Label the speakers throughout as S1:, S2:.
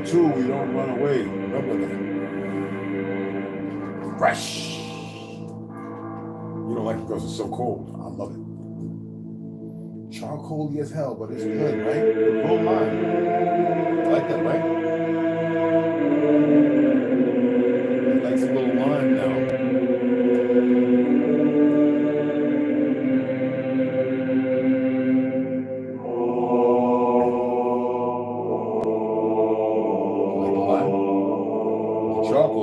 S1: two, we don't run away. Remember that. Fresh. You don't like it because it's so cold. I love it. Charcoaly as hell, but it's good, right? Don't mind. I like that, right? It likes a little lime now.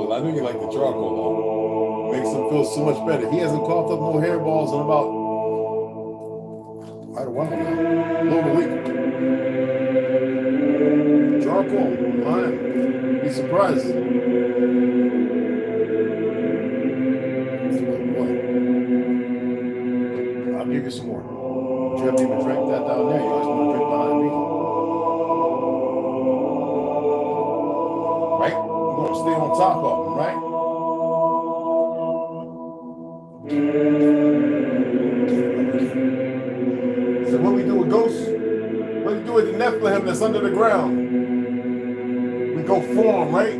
S1: I knew you liked the charcoal though. Makes him feel so much better. He hasn't coughed up no hairballs in about quite a while now. Over a week. Charcoal, lime. Be surprised. I'll give you some more. But you haven't even drank that down there. You always want to drink behind me. Right? We're going to stay on top of them, right? So what we do with ghosts, what do we do with the Nephilim that's under the ground? We go for them, right?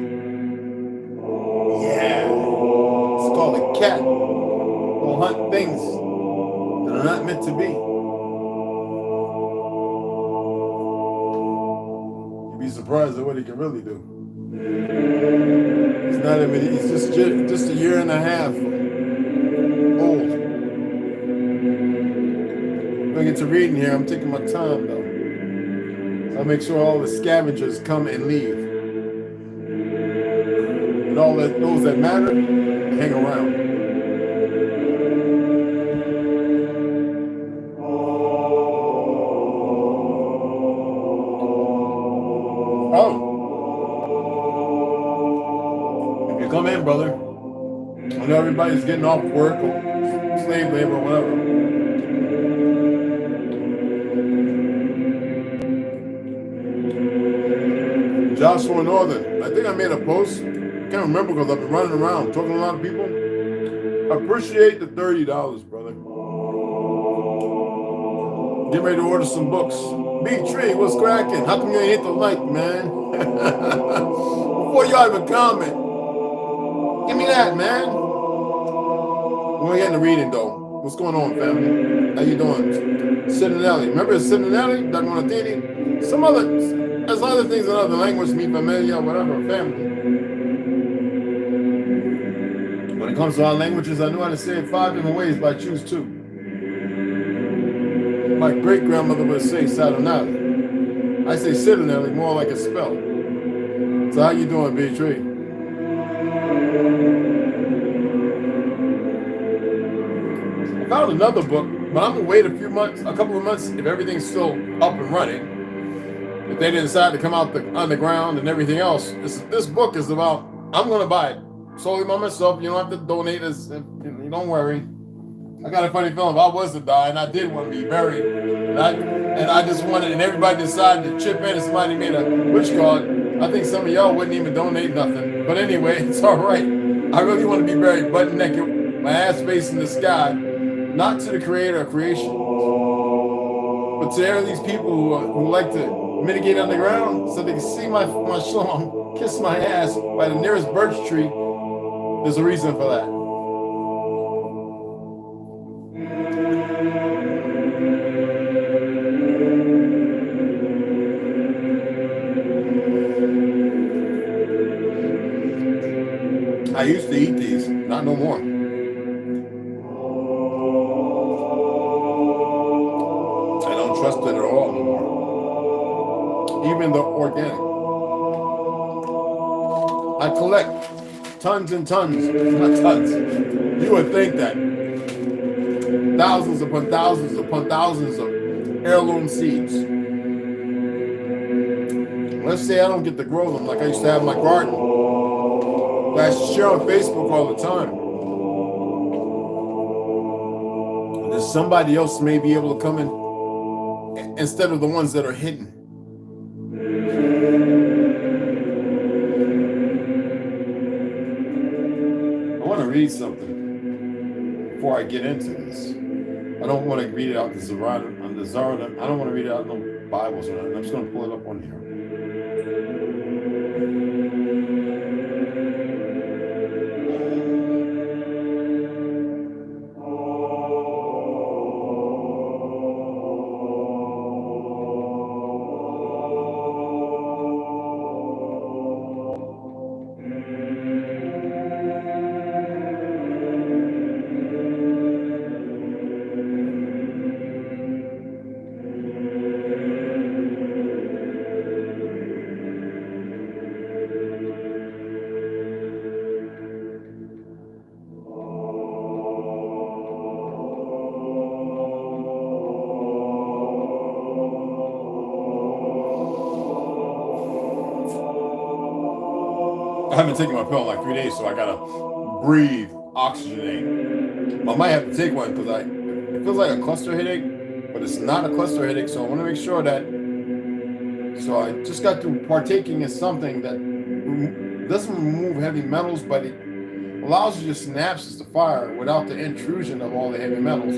S1: Yeah. It's called a cat. We'll hunt things that are not meant to be. You'd be surprised at what he can really do. He's not even, he's just a year and a half old. When I get to reading here, I'm taking my time though. So I'll make sure all the scavengers come and leave. And all that those that matter, hang around. Come in, brother. I know everybody's getting off work or slave labor or whatever. Joshua Northern. I think I made a post. I can't remember because I've been running around talking to a lot of people. I appreciate the $30, brother. Get ready to order some books. B-Tree, what's cracking? How come you ain't hit the like, man? Before y'all even comment. Give me that, man. We're getting to reading, though. What's going on, family? How you doing? Sinanelli. Remember Sinanelli? Dagonatini? Some other, there's other things in other language, mi familia, whatever, family. When it comes to our languages, I know how to say it 5 different ways, but I choose 2. My great-grandmother would say Sadonali. I say Sinanelli more like a spell. So how you doing, B-Tree? I found another book, but I'm gonna wait a couple of months if everything's still up and running. If they decide to come out the underground and everything else, this book is about, I'm gonna buy it solely by myself. You don't have to donate us, you don't worry. I got a funny feeling if I was to die and I did want to be buried, and I just wanted, and everybody decided to chip in and somebody made a wish card, I think some of y'all wouldn't even donate nothing. But anyway, it's all right. I really want to be buried butt naked, my ass facing the sky, not to the creator of creation, but to all these people who like to mitigate underground so they can see my shalom, kiss my ass by the nearest birch tree. There's a reason for that. I used to eat these, not no more. I don't trust it at all no more. Even the organic. I collect tons and tons, not tons. You would think that. Thousands upon thousands of heirloom seeds. Let's say I don't get to grow them like I used to have in my garden. I share on Facebook all the time. And there's somebody else may be able to come in instead of the ones that are hidden. I want to read something before I get into this. I don't want to read it out the Zara. I don't want to read it out no Bibles or nothing. I'm just going to pull it up on here. I haven't taken my pill in like 3 days, so I gotta breathe, oxygenate. I might have to take one because it feels like a cluster headache, but it's not a cluster headache. So I want to make sure that. So I just got to partaking in something that doesn't remove heavy metals, but it allows you to synapses to fire without the intrusion of all the heavy metals.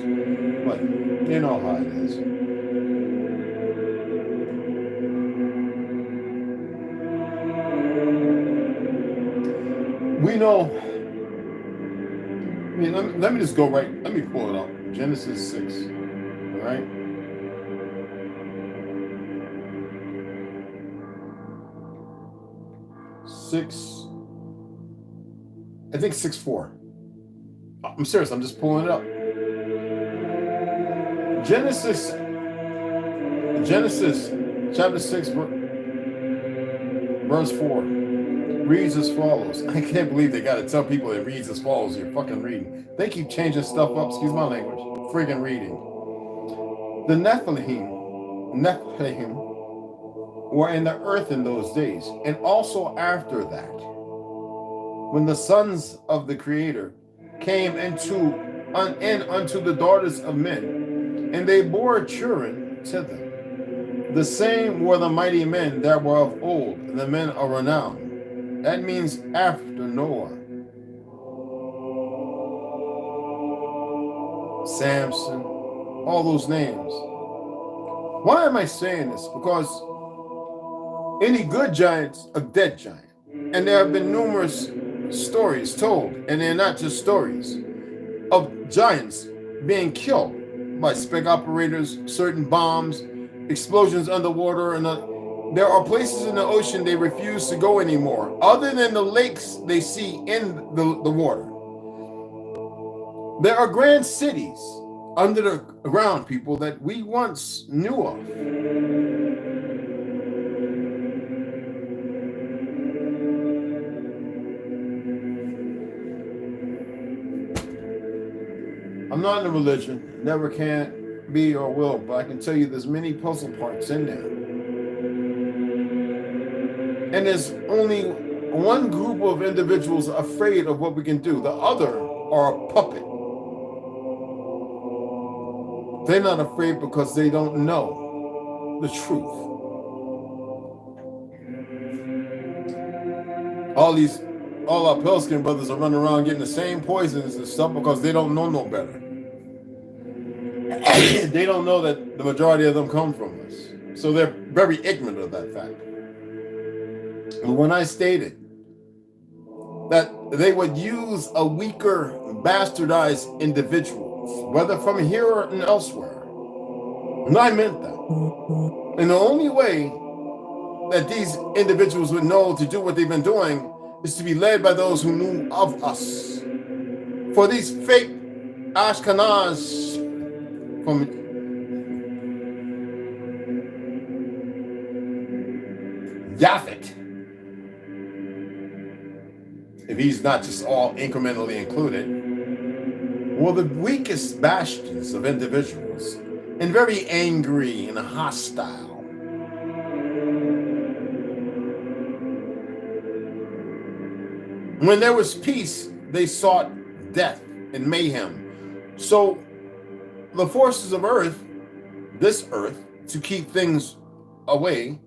S1: But you know how it is. We know. I mean, let me just go right. Let me pull it up. Genesis 6. All right. I think 6:4. I'm serious. I'm just pulling it up. Genesis chapter 6, verse 4 reads as follows. I can't believe they got to tell people it reads as follows. You're fucking reading. They keep changing stuff up. Excuse my language. Friggin' reading. The Nephilim were in the earth in those days, and also after that, when the sons of the Creator came in unto the daughters of men, and they bore children to them. The same were the mighty men that were of old, the men of renown. That means after Noah. Samson, all those names. Why am I saying this? Because any good giant's a dead giant. And there have been numerous stories told, and they're not just stories, of giants being killed by spec operators, certain bombs, explosions underwater, and there are places in the ocean they refuse to go anymore, other than the lakes they see in the water. There are grand cities under the ground, people, that we once knew of. I'm not in a religion, never can be or will, but I can tell you there's many puzzle parts in there. And there's only one group of individuals afraid of what we can do. The other are a puppet. They're not afraid because they don't know the truth. All our pale skin brothers are running around getting the same poisons and stuff because they don't know no better. They don't know that the majority of them come from us. So they're very ignorant of that fact. And when I stated that they would use a weaker, bastardized individuals, whether from here or elsewhere, and I meant that. And the only way that these individuals would know to do what they've been doing is to be led by those who knew of us. For these fake Ashkenaz from Japhet, if he's not just all incrementally included, were the weakest bastions of individuals and very angry and hostile. When there was peace, they sought death and mayhem. So the forces of earth, this earth, to keep things away,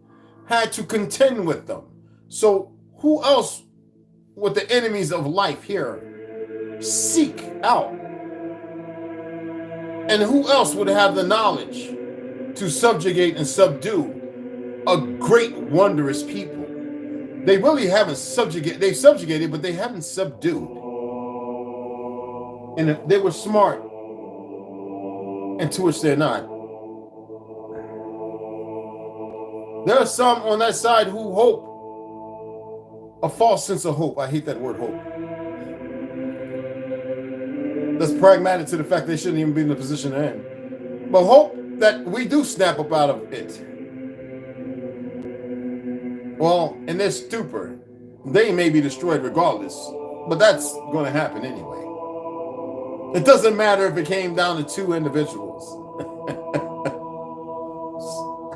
S1: had to contend with them. So who else would the enemies of life here seek out? And who else would have the knowledge to subjugate and subdue a great, wondrous people? They really haven't subjugated. They've subjugated, but they haven't subdued. And if they were smart, and to which they're not. There are some on that side who hope a false sense of hope. I hate that word, hope. That's pragmatic to the fact they shouldn't even be in the position they're in. But hope that we do snap up out of it. Well, in their stupor, they may be destroyed regardless, but that's going to happen anyway. It doesn't matter if it came down to two individuals.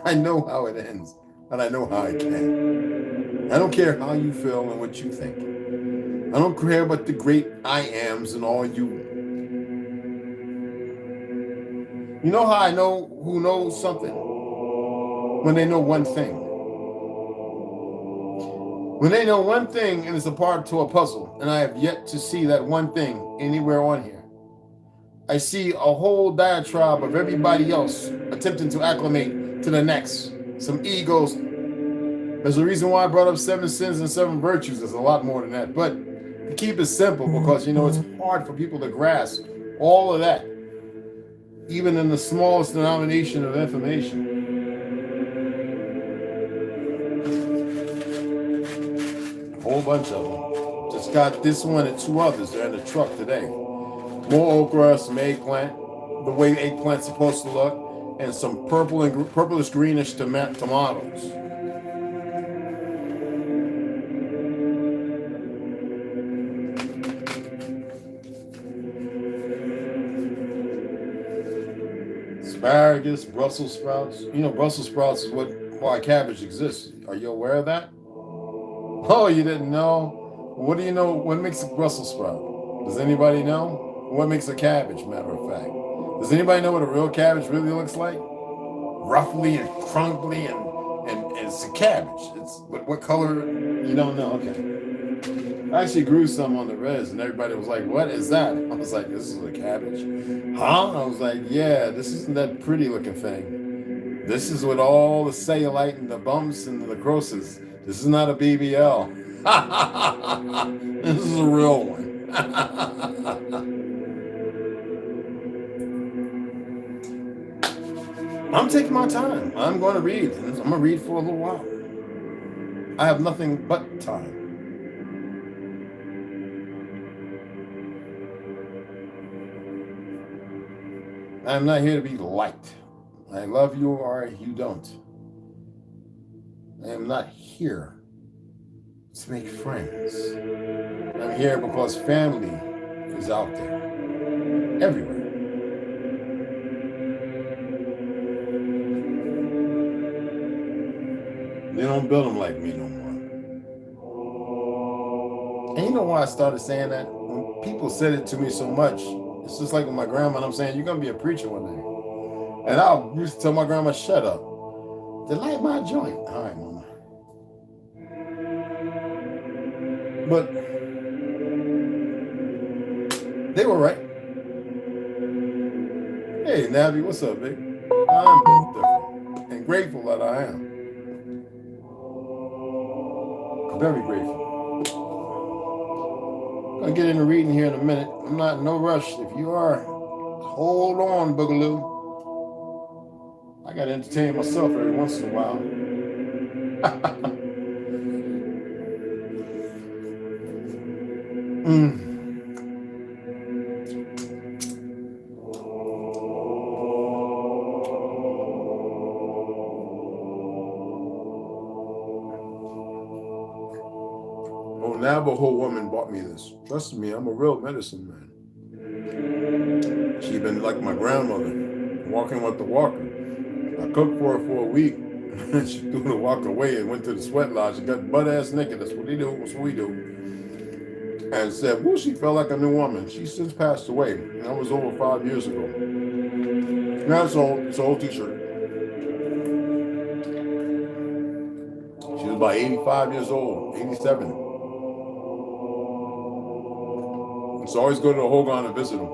S1: I know how it ends, and I know how it can. I don't care how you feel and what you think. I don't care about the great I ams and all you. You know how I know who knows something? When they know one thing. When they know one thing and it's a part to a puzzle, and I have yet to see that one thing anywhere on here. I see a whole diatribe of everybody else attempting to acclimate to the next. Some egos. There's a reason why I brought up 7 sins and 7 virtues. There's a lot more than that. But to keep it simple, because, it's hard for people to grasp all of that, even in the smallest denomination of information. A whole bunch of them. Just got this one and 2 others. They're in the truck today. More okra, some eggplant, the way eggplant's supposed to look, and some purple and purplish greenish tomatoes. Asparagus, Brussels sprouts. Brussels sprouts is why cabbage exists. Are you aware of that? Oh, you didn't know? What do you know? What makes a Brussels sprout? Does anybody know? What makes a cabbage, matter of fact? Does anybody know what a real cabbage really looks like? Roughly and crunkly and it's a cabbage. It's what color? You don't know? Okay. I actually grew some on the res and everybody was like, what is that? I was like, this is a cabbage. Huh? I was like, yeah, this isn't that pretty looking thing. This is with all the cellulite and the bumps and the grosses. This is not a BBL. This is a real one. I'm taking my time. I'm going to read. I'm going to read for a little while. I have nothing but time. I'm not here to be liked. I love you or you don't. I am not here to make friends. I'm here because family is out there. Everywhere. They don't build them like me no more. And you know why I started saying that? When people said it to me so much, it's just like with my grandma, and I'm saying, you're going to be a preacher one day. And I used to tell my grandma, shut up. They light my joint. All right, mama. But they were right. Hey, Navi, what's up, big? I'm different and grateful that I am. Very grateful. I'll get into reading here in a minute. I'm not in no rush. If you are, hold on, Boogaloo. I got to entertain myself every once in a while. Navajo woman bought me this. Trust me, I'm a real medicine man. She been like my grandmother, walking with the walker. I cooked for her for a week. She threw the walker away and went to the sweat lodge and got butt ass naked. That's what they do. That's what we do. And said, "Woo, she felt like a new woman." She's since passed away. And that was over 5 years ago. Now it's an old t-shirt. She was about 85 years old, 87. So I always go to the Hogan and visit him.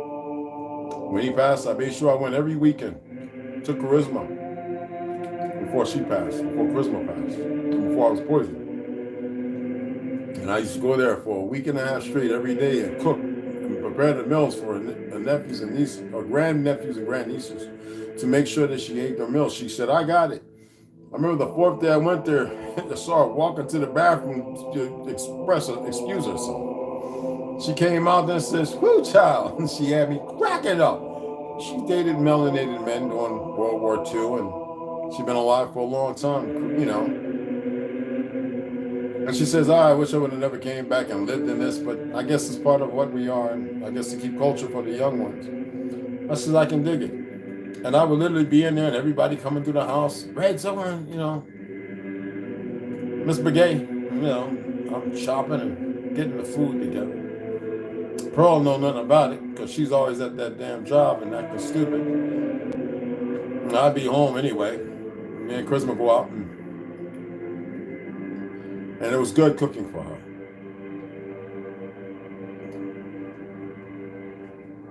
S1: When he passed, I made sure I went every weekend. Took Charisma before she passed, before Charisma passed, before I was poisoned. And I used to go there for a week and a half straight every day and cook and prepare the meals for her nephews and nieces, or grandnephews and grandnieces, to make sure that she ate their meals. She said, I got it. I remember the 4th day I went there, I saw her walking to the bathroom to excuse herself. She came out and says, "Whoo, child." And she had me cracking up. She dated melanated men during World War II, and she'd been alive for a long time, And she says, I wish I would have never came back and lived in this, but I guess it's part of what we are, and I guess to keep culture for the young ones. I said, I can dig it. And I would literally be in there, and everybody coming through the house, Red, someone, Miss Begay. I'm chopping and getting the food together. Pearl know nothing about it because she's always at that damn job and acting stupid. And I'd be home anyway. Me and Charisma go out, and it was good cooking for her.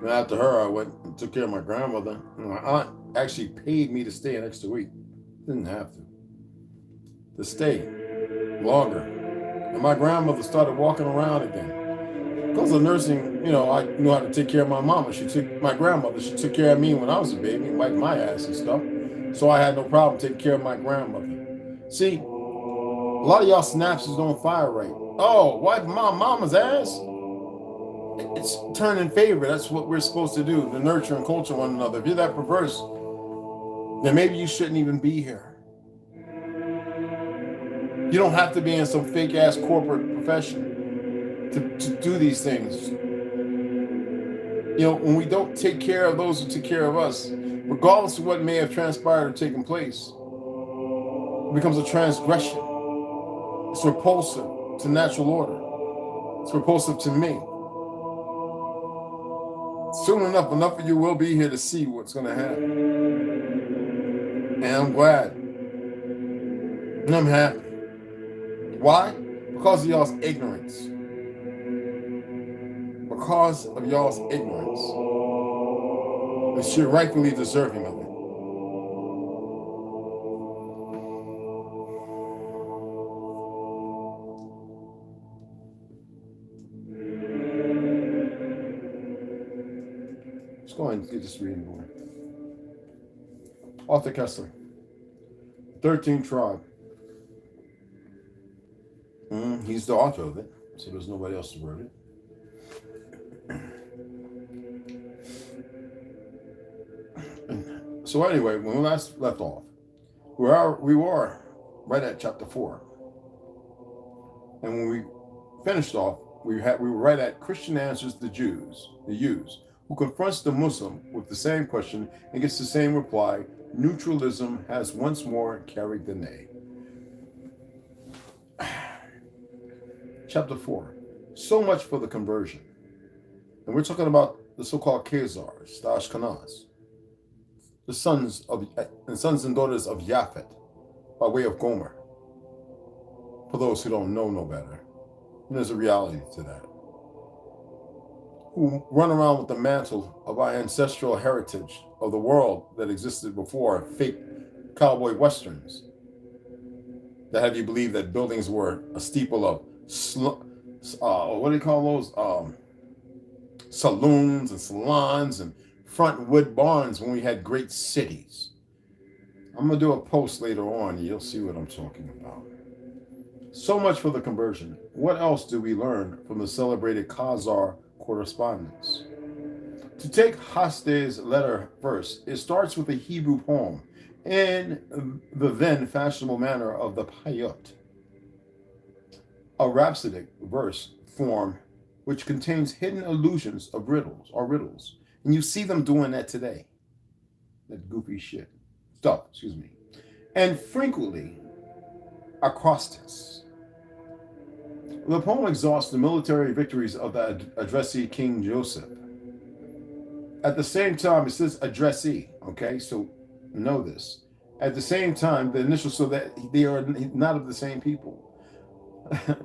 S1: And after her, I went and took care of my grandmother. And my aunt actually paid me to stay an extra week. Didn't have to stay longer. And my grandmother started walking around again. Because of nursing, I knew how to take care of my mama. She took care of me when I was a baby, wiped my ass and stuff. So I had no problem taking care of my grandmother. See, a lot of y'all synapses don't fire right. Oh, wipe my mama's ass? It's turn in favor. That's what we're supposed to do, to nurture and culture one another. If you're that perverse, then maybe you shouldn't even be here. You don't have to be in some fake ass corporate profession to do these things. When we don't take care of those who take care of us, regardless of what may have transpired or taken place, it becomes a transgression. It's repulsive to natural order. It's repulsive to me. Soon enough of you will be here to see what's going to happen. And I'm glad. And I'm happy. Why? Because of y'all's ignorance. Because of y'all's ignorance. And you're rightfully deserving of it. Let's go ahead and get this reading going. Arthur Kessler, 13th tribe. He's the author of it, so there's nobody else who wrote it. So anyway, when we last left off, we were right at chapter 4. And when we finished off, we were right at Christian answers the Jews, who confronts the Muslim with the same question and gets the same reply. Neutralism has once more carried the day. Chapter 4. So much for the conversion. And we're talking about the so-called Khazars, the Ashkenaz, the sons and daughters of Japhet, by way of Gomer. For those who don't know no better, and there's a reality to that. Who run around with the mantle of our ancestral heritage of the world that existed before fake cowboy westerns that have you believe that buildings were a steeple of what do you call those? Saloons and salons and front wood barns when we had great cities. I'm going to do a post later on and you'll see what I'm talking about. So much for the conversion. What else do we learn from the celebrated Khazar correspondence? To take Haste's letter first, it starts with a Hebrew poem in the then fashionable manner of the Payot, a rhapsodic verse form which contains hidden allusions of riddles. And you see them doing that today. That goofy stuff, And frequently, acrostics. The poem exhausts the military victories of the addressee King Joseph. At the same time, it says addressee, okay? So know this. At the same time, the initials, so that they are not of the same people.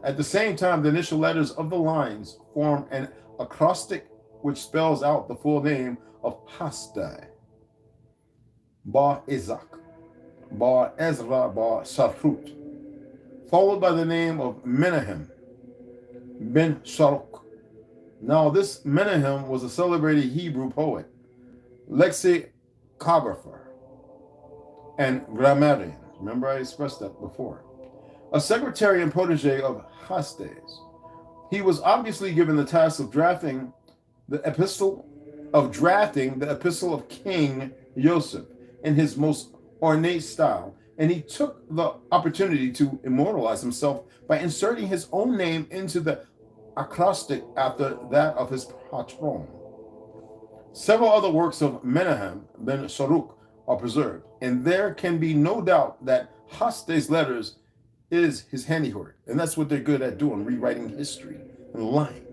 S1: At the same time, the initial letters of the lines form an acrostic which spells out the full name of Hasdai. Bar Isaac, Bar Ezra, Bar Sarhut, followed by the name of Menahem ben Sharuk. Now, this Menahem was a celebrated Hebrew poet, lexicographer, and grammarian. Remember, I expressed that before. A secretary and protege of Hastes. He was obviously given the task of drafting the epistle of King Joseph in his most ornate style, and he took the opportunity to immortalize himself by inserting his own name into the acrostic after that of his patron. Several other works of Menahem ben Sharuk are preserved, and there can be no doubt that Haste's letters is his handiwork. And that's what they're good at doing, rewriting history and lying.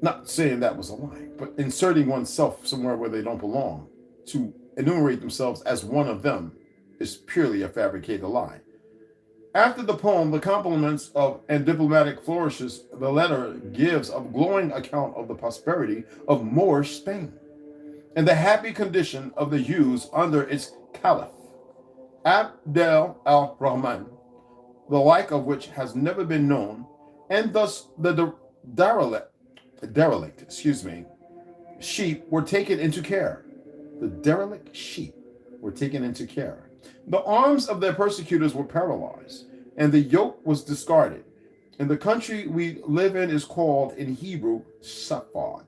S1: Not saying that was a lie, but inserting oneself somewhere where they don't belong to enumerate themselves as one of them is purely a fabricated lie. After the poem, The Compliments of and Diplomatic Flourishes, the letter gives a glowing account of the prosperity of Moorish Spain and the happy condition of the Jews under its caliph, Abdel al-Rahman, the like of which has never been known, and thus the derelict, sheep were taken into care. The derelict sheep were taken into care. The arms of their persecutors were paralyzed, and the yoke was discarded. And the country we live in is called in Hebrew Safad.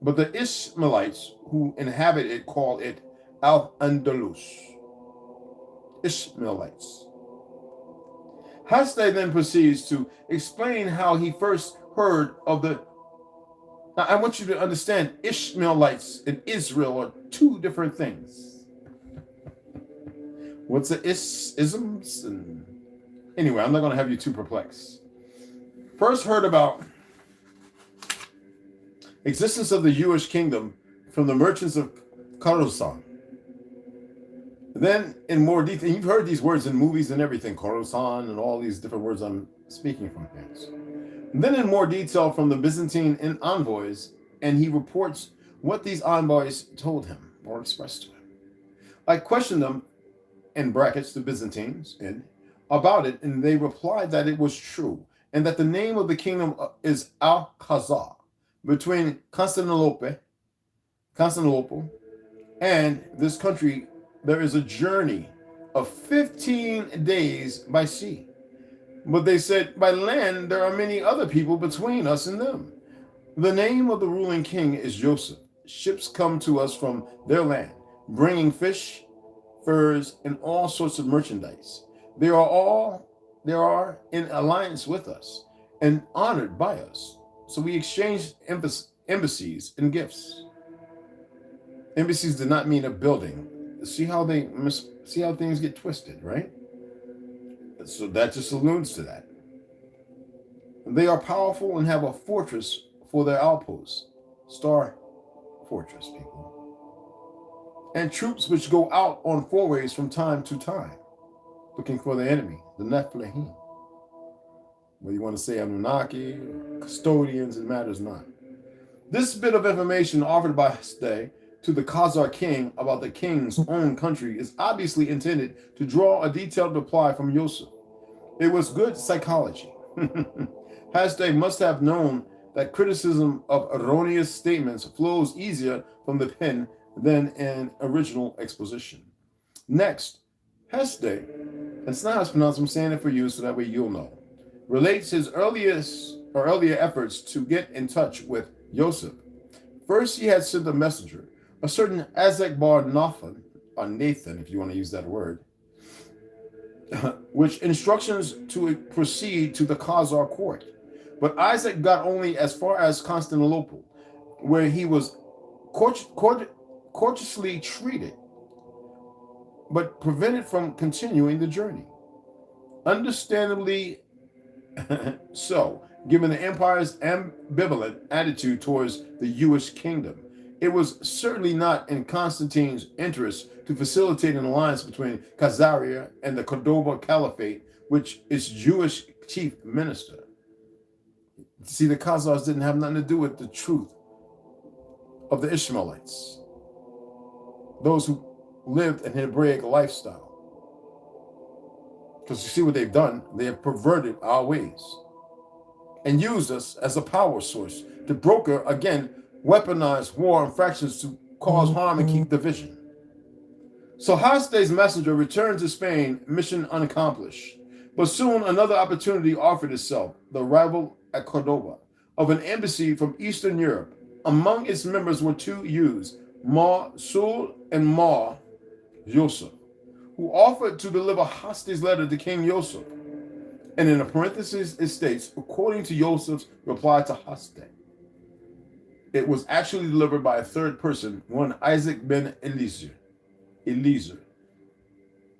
S1: But the Ishmaelites who inhabit it call it Al-Andalus. Ishmaelites. Hasdai then proceeds to explain how he first heard of the... Now, I want you to understand, Ishmaelites and Israel are two different things. What's the isms? And anyway, I'm not going to have you too perplexed. First heard about existence of the Jewish kingdom from the merchants of Khorasan. Then, in more detail, you've heard these words in movies and everything, Khorasan and all these different words I'm speaking from here. Then in more detail from the Byzantine envoys, and he reports what these envoys told him or expressed to him. I questioned them, in brackets, the Byzantines, about it, and they replied that it was true, and that the name of the kingdom is Al-Khazar, between Constantinople and this country. There is a journey of 15 days by sea. But they said, by land, there are many other people between us and them. The name of the ruling king is Joseph. Ships come to us from their land, bringing fish, furs, and all sorts of merchandise. They are in alliance with us and honored by us. So we exchanged embassies and gifts. Embassies did not mean a building. See how things get twisted, right? So that just alludes to that. They are powerful and have a fortress for their outposts. Star fortress, people. And troops which go out on forays from time to time, looking for the enemy, the Nephilim. Whether you want to say Anunnaki, custodians, it matters not. This bit of information offered by Hasdai to the Khazar king about the king's own country is obviously intended to draw a detailed reply from Yosef. It was good psychology. Hasdai must have known that criticism of erroneous statements flows easier from the pen than an original exposition. Next, Hasdai, it's not how it's pronounced, I'm saying it for you so that way you'll know, relates his earlier efforts to get in touch with Yosef. First, he had sent a messenger, a certain Azek bar Nathan, or Nathan, if you want to use that word, which instructions to proceed to the Khazar court. But Isaac got only as far as Constantinople, where he was courteously treated, but prevented from continuing the journey. Understandably so, given the empire's ambivalent attitude towards the Jewish kingdom. It was certainly not in Constantine's interest to facilitate an alliance between Khazaria and the Cordoba Caliphate, which its Jewish chief minister. See, the Khazars didn't have nothing to do with the truth of the Ishmaelites, those who lived an Hebraic lifestyle. Because you see what they've done, they have perverted our ways and used us as a power source to broker, again, weaponize war and fractions to cause harm and keep division. So Hasdai's messenger returned to Spain, mission unaccomplished. But soon another opportunity offered itself, the arrival at Cordoba of an embassy from Eastern Europe. Among its members were two youths, Ma Sul and Ma Yosef, who offered to deliver Hasdai's letter to King Yosef. And in a parenthesis, it states, according to Yosef's reply to Hasdai, it was actually delivered by a third person, one Isaac ben Eliezer,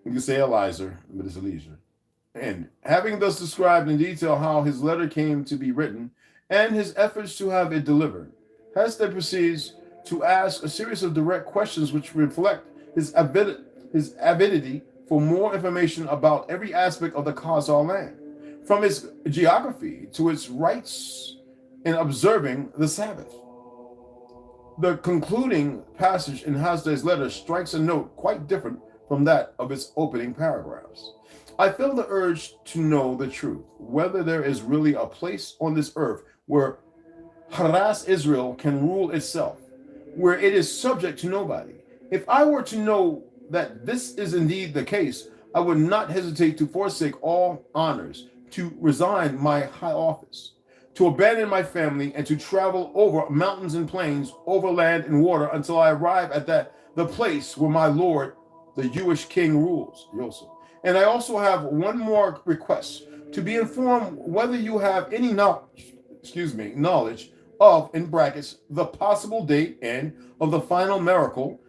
S1: You can say Eliezer, but it's Eliezer. And having thus described in detail how his letter came to be written and his efforts to have it delivered, Hester proceeds to ask a series of direct questions which reflect his avidity for more information about every aspect of the Khazar land, from its geography to its rites in observing the Sabbath. The concluding passage in Hasdai's letter strikes a note quite different from that of its opening paragraphs. I feel the urge to know the truth, whether there is really a place on this earth where Haras Israel can rule itself, where it is subject to nobody. If I were to know that this is indeed the case, I would not hesitate to forsake all honors, to resign my high office, to abandon my family, and to travel over mountains and plains, over land and water, until I arrive at the place where my Lord, the Jewish king, rules. Yosef. And I also have one more request, to be informed whether you have any knowledge of, in brackets, the possible date and of the final miracle,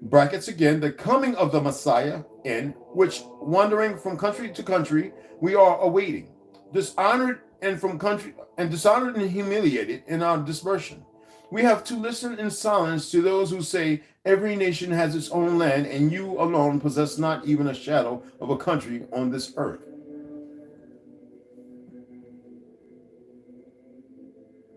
S1: brackets again, the coming of the Messiah, in which, wandering from country to country, we are awaiting, dishonored and humiliated in our dispersion. We have to listen in silence to those who say every nation has its own land and you alone possess not even a shadow of a country on this earth.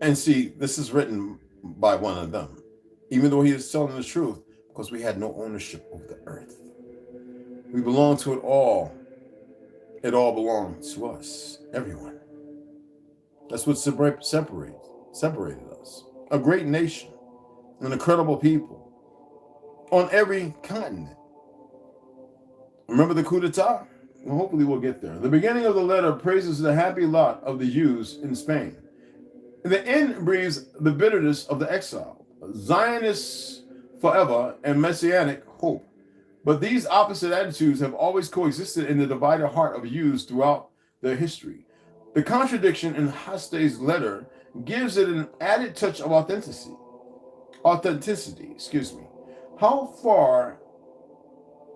S1: And see, this is written by one of them, even though he is telling the truth, because we had no ownership of the earth. We belong to it all. It all belongs to us, everyone. That's what separated us. A great nation, an incredible people on every continent. Remember the coup d'etat? Well, hopefully we'll get there. The beginning of the letter praises the happy lot of the Jews in Spain. The end breathes the bitterness of the exile, Zionists forever, and messianic hope. But these opposite attitudes have always coexisted in the divided heart of Jews throughout their history. The contradiction in Hastai's letter gives it an added touch of authenticity. How far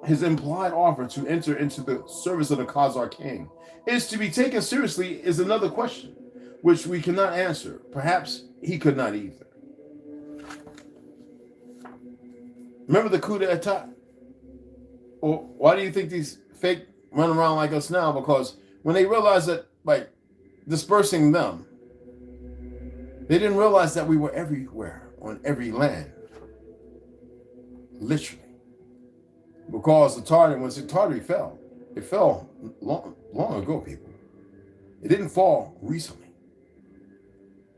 S1: his implied offer to enter into the service of the Khazar king is to be taken seriously is another question, which we cannot answer. Perhaps he could not either. Remember the coup d'etat? Well, why do you think these fake run around like us now? Because when they realized that, like, dispersing them, they didn't realize that we were everywhere, on every land. Literally. Because the Tartary fell. It fell long ago, people. It didn't fall recently.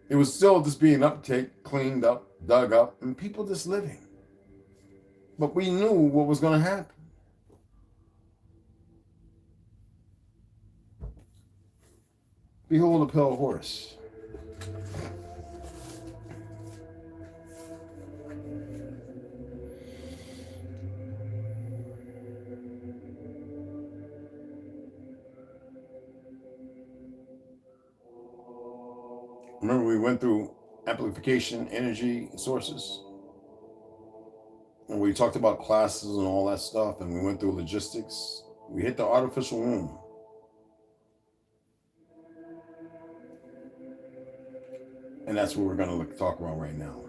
S1: It was still just being uptake, cleaned up, dug up, and people just living. But we knew what was going to happen. Behold a pale horse. Remember, we went through amplification, energy, sources. And we talked about classes and all that stuff, and we went through logistics. We hit the artificial womb. And that's what we're going to talk about right now.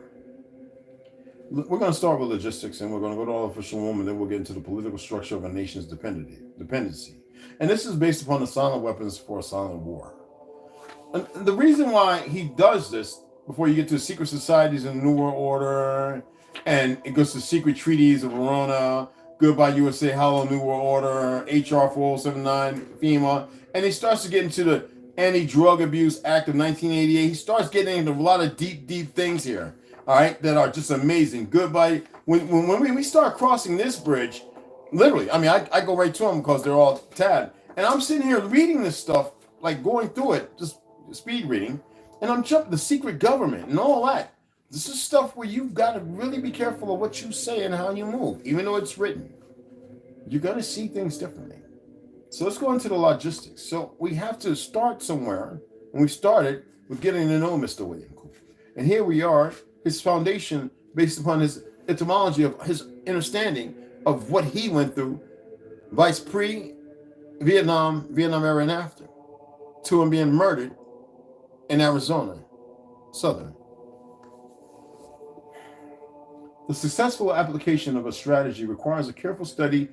S1: We're going to start with logistics, and we're going to go to artificial womb, and then we'll get into the political structure of a nation's dependency. And this is based upon the silent weapons for a silent war. And the reason why he does this, before you get to secret societies and the New World Order, and it goes to secret treaties of Verona, Goodbye USA, Hello New World Order, HR 4079, FEMA, and he starts to get into the Anti-Drug Abuse Act of 1988. He starts getting into a lot of deep things here, all right, that are just amazing. Goodbye. When we start crossing this bridge, literally, I mean, I go right to them because they're all tabbed. And I'm sitting here reading this stuff, like going through it, just speed reading, and I'm jumping the secret government and all that. This is stuff where you've got to really be careful of what you say and how you move, even though it's written. You got to see things differently. So let's go into the logistics. So we have to start somewhere, and we started with getting to know Mr. William Cooper. And here we are, his foundation based upon his etymology of his understanding of what he went through vice pre-Vietnam, Vietnam era and after, to him being murdered in Arizona, Southern. The successful application of a strategy requires a careful study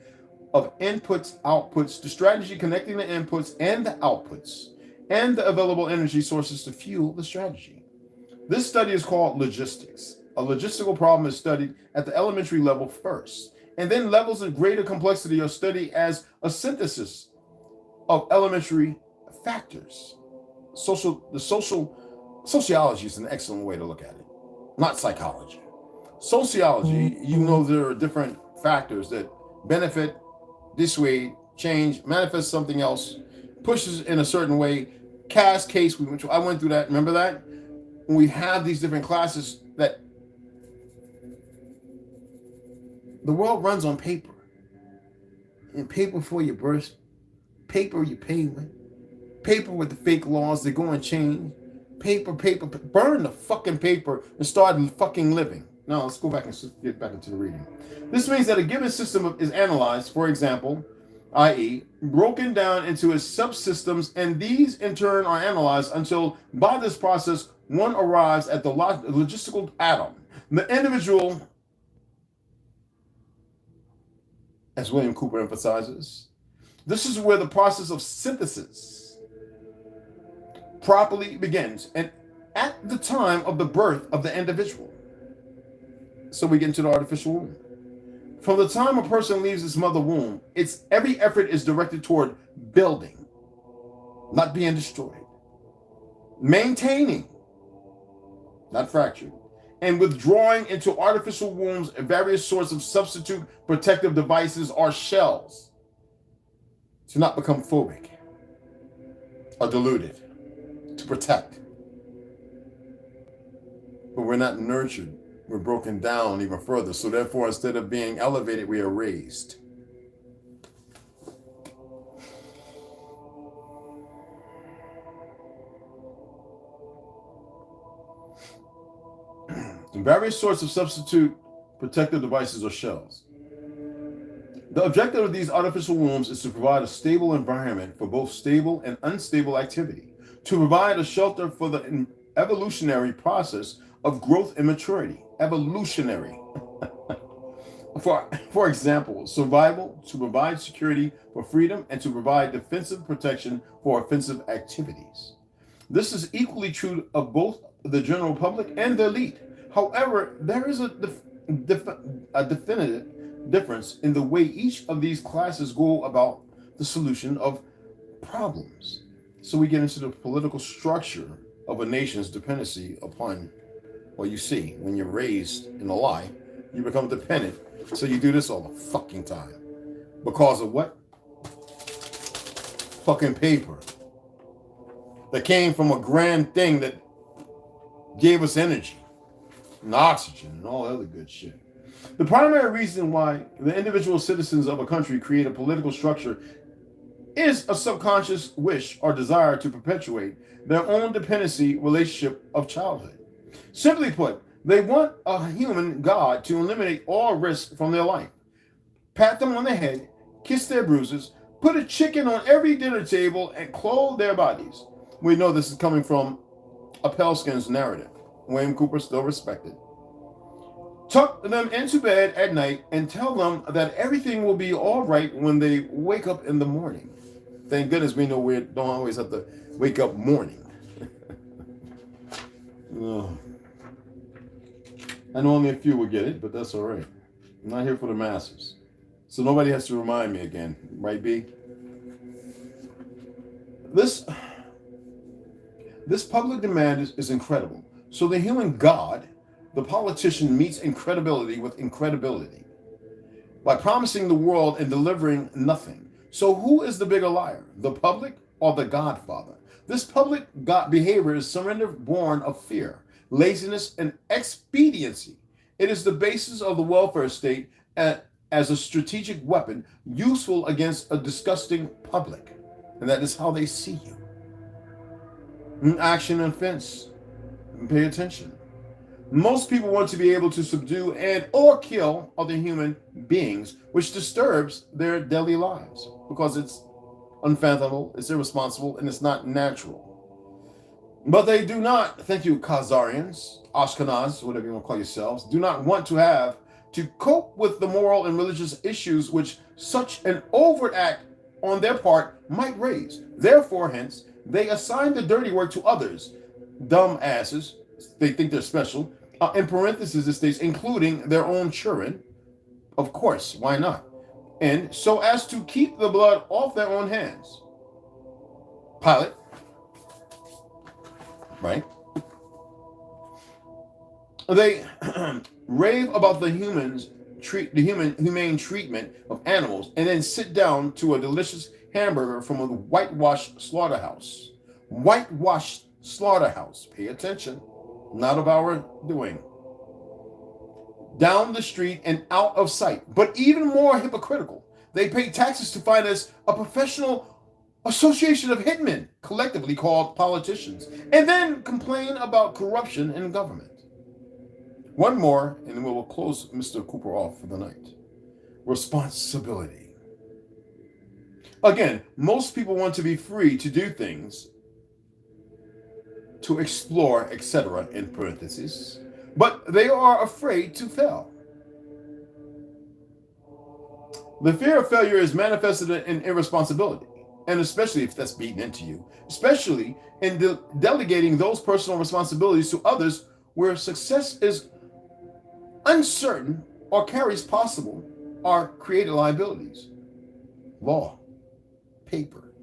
S1: of inputs, outputs, the strategy connecting the inputs and the outputs, and the available energy sources to fuel the strategy. This study is called logistics. A logistical problem is studied at the elementary level first, and then levels of greater complexity are studied as a synthesis of elementary factors. Sociology is an excellent way to look at it, not psychology. Sociology, you know, there are different factors that benefit, dissuade, change, manifest something else, pushes in a certain way, cast case, which I went through that, remember that? When we have these different classes that the world runs on paper. And paper for your birth, paper you pay with, paper with the fake laws that go and change, paper, burn the fucking paper and start fucking living. Now, let's go back and get back into the reading. This means that a given system is analyzed, for example, i.e., broken down into its subsystems, and these in turn are analyzed until, by this process, one arrives at the logistical atom. The individual, as William Cooper emphasizes, this is where the process of synthesis properly begins, and at the time of the birth of the individual. So we get into the artificial womb. From the time a person leaves his mother womb, every effort is directed toward building, not being destroyed, maintaining, not fractured, and withdrawing into artificial wombs various sorts of substitute protective devices or shells to not become phobic or deluded, to protect. But we're not nurtured. We're broken down even further. So therefore, instead of being elevated, we are raised. Various sorts of substitute protective devices or shells. The objective of these artificial wombs is to provide a stable environment for both stable and unstable activity, to provide a shelter for the evolutionary process of growth and maturity. Evolutionary. For example, survival, to provide security for freedom, and to provide defensive protection for offensive activities. This is equally true of both the general public and the elite. However, there is a definitive difference in the way each of these classes go about the solution of problems. So we get into the political structure of a nation's dependency upon, well, you see, when you're raised in a lie, you become dependent. So you do this all the fucking time. Because of what? Fucking paper. That came from a grand thing that gave us energy and oxygen and all other good shit. The primary reason why the individual citizens of a country create a political structure is a subconscious wish or desire to perpetuate their own dependency relationship of childhood. Simply put, they want a human God to eliminate all risk from their life, pat them on the head, kiss their bruises, put a chicken on every dinner table, and clothe their bodies. We know this is coming from a Pelskin's narrative. William Cooper, still respected. Tuck them into bed at night and tell them that everything will be all right when they wake up in the morning. Thank goodness we know we don't always have to wake up morning. I know only a few will get it, but that's all right. I'm not here for the masses. So nobody has to remind me again, right, B? This public demand is incredible. So the human God, the politician, meets incredibility with incredibility by promising the world and delivering nothing. So who is the bigger liar, the public or the Godfather? This public God behavior is surrender born of fear, laziness, and expediency. It is the basis of the welfare state as a strategic weapon useful against a disgusting public. And that is how they see you. Action and fence. Pay attention. Most people want to be able to subdue and or kill other human beings, which disturbs their daily lives because it's unfathomable, it's irresponsible, and it's not natural. But they do not, thank you, Khazarians, Ashkenaz, whatever you want to call yourselves, do not want to have to cope with the moral and religious issues which such an overt act on their part might raise. Therefore, hence, they assign the dirty work to others, dumb asses, they think they're special. In parentheses, it states, including their own children. Of course, why not? And so as to keep the blood off their own hands. Pilate, right? They rave about the humane treatment of animals, and then sit down to a delicious hamburger from a whitewashed slaughterhouse. Whitewashed slaughterhouse. Pay attention. Not of our doing. Down the street and out of sight. But even more hypocritical, they pay taxes to finance a professional association of hitmen, collectively called politicians, and then complain about corruption in government. One more, and we will close Mr. Cooper off for the night. Responsibility. Again, most people want to be free to do things, to explore, etc., in parentheses, but they are afraid to fail. The fear of failure is manifested in irresponsibility, and especially if that's beaten into you, especially in delegating those personal responsibilities to others where success is uncertain or carries possible or created liabilities. Law, paper,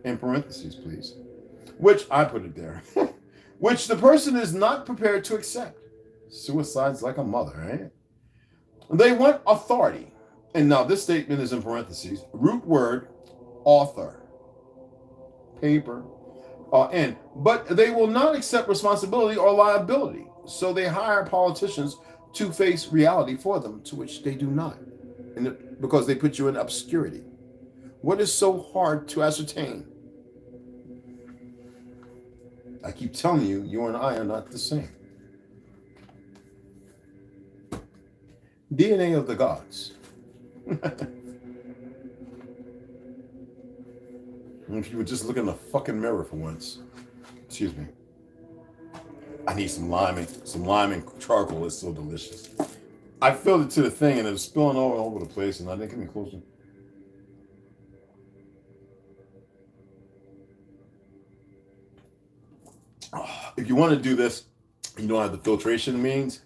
S1: in parentheses, please, which I put it there, which the person is not prepared to accept. Suicide's like a mother, right? They want authority. And now this statement is in parentheses, root word, author, paper, but they will not accept responsibility or liability. So they hire politicians to face reality for them, to which they do not, because they put you in obscurity. What is so hard to ascertain? I keep telling you, you and I are not the same. DNA of the gods. If you would just look in the fucking mirror for once. Excuse me. I need some lime and charcoal. It's so delicious. I filled it to the thing and it was spilling all over the place, and I didn't get any closer. If you want to do this, you don't have the filtration means.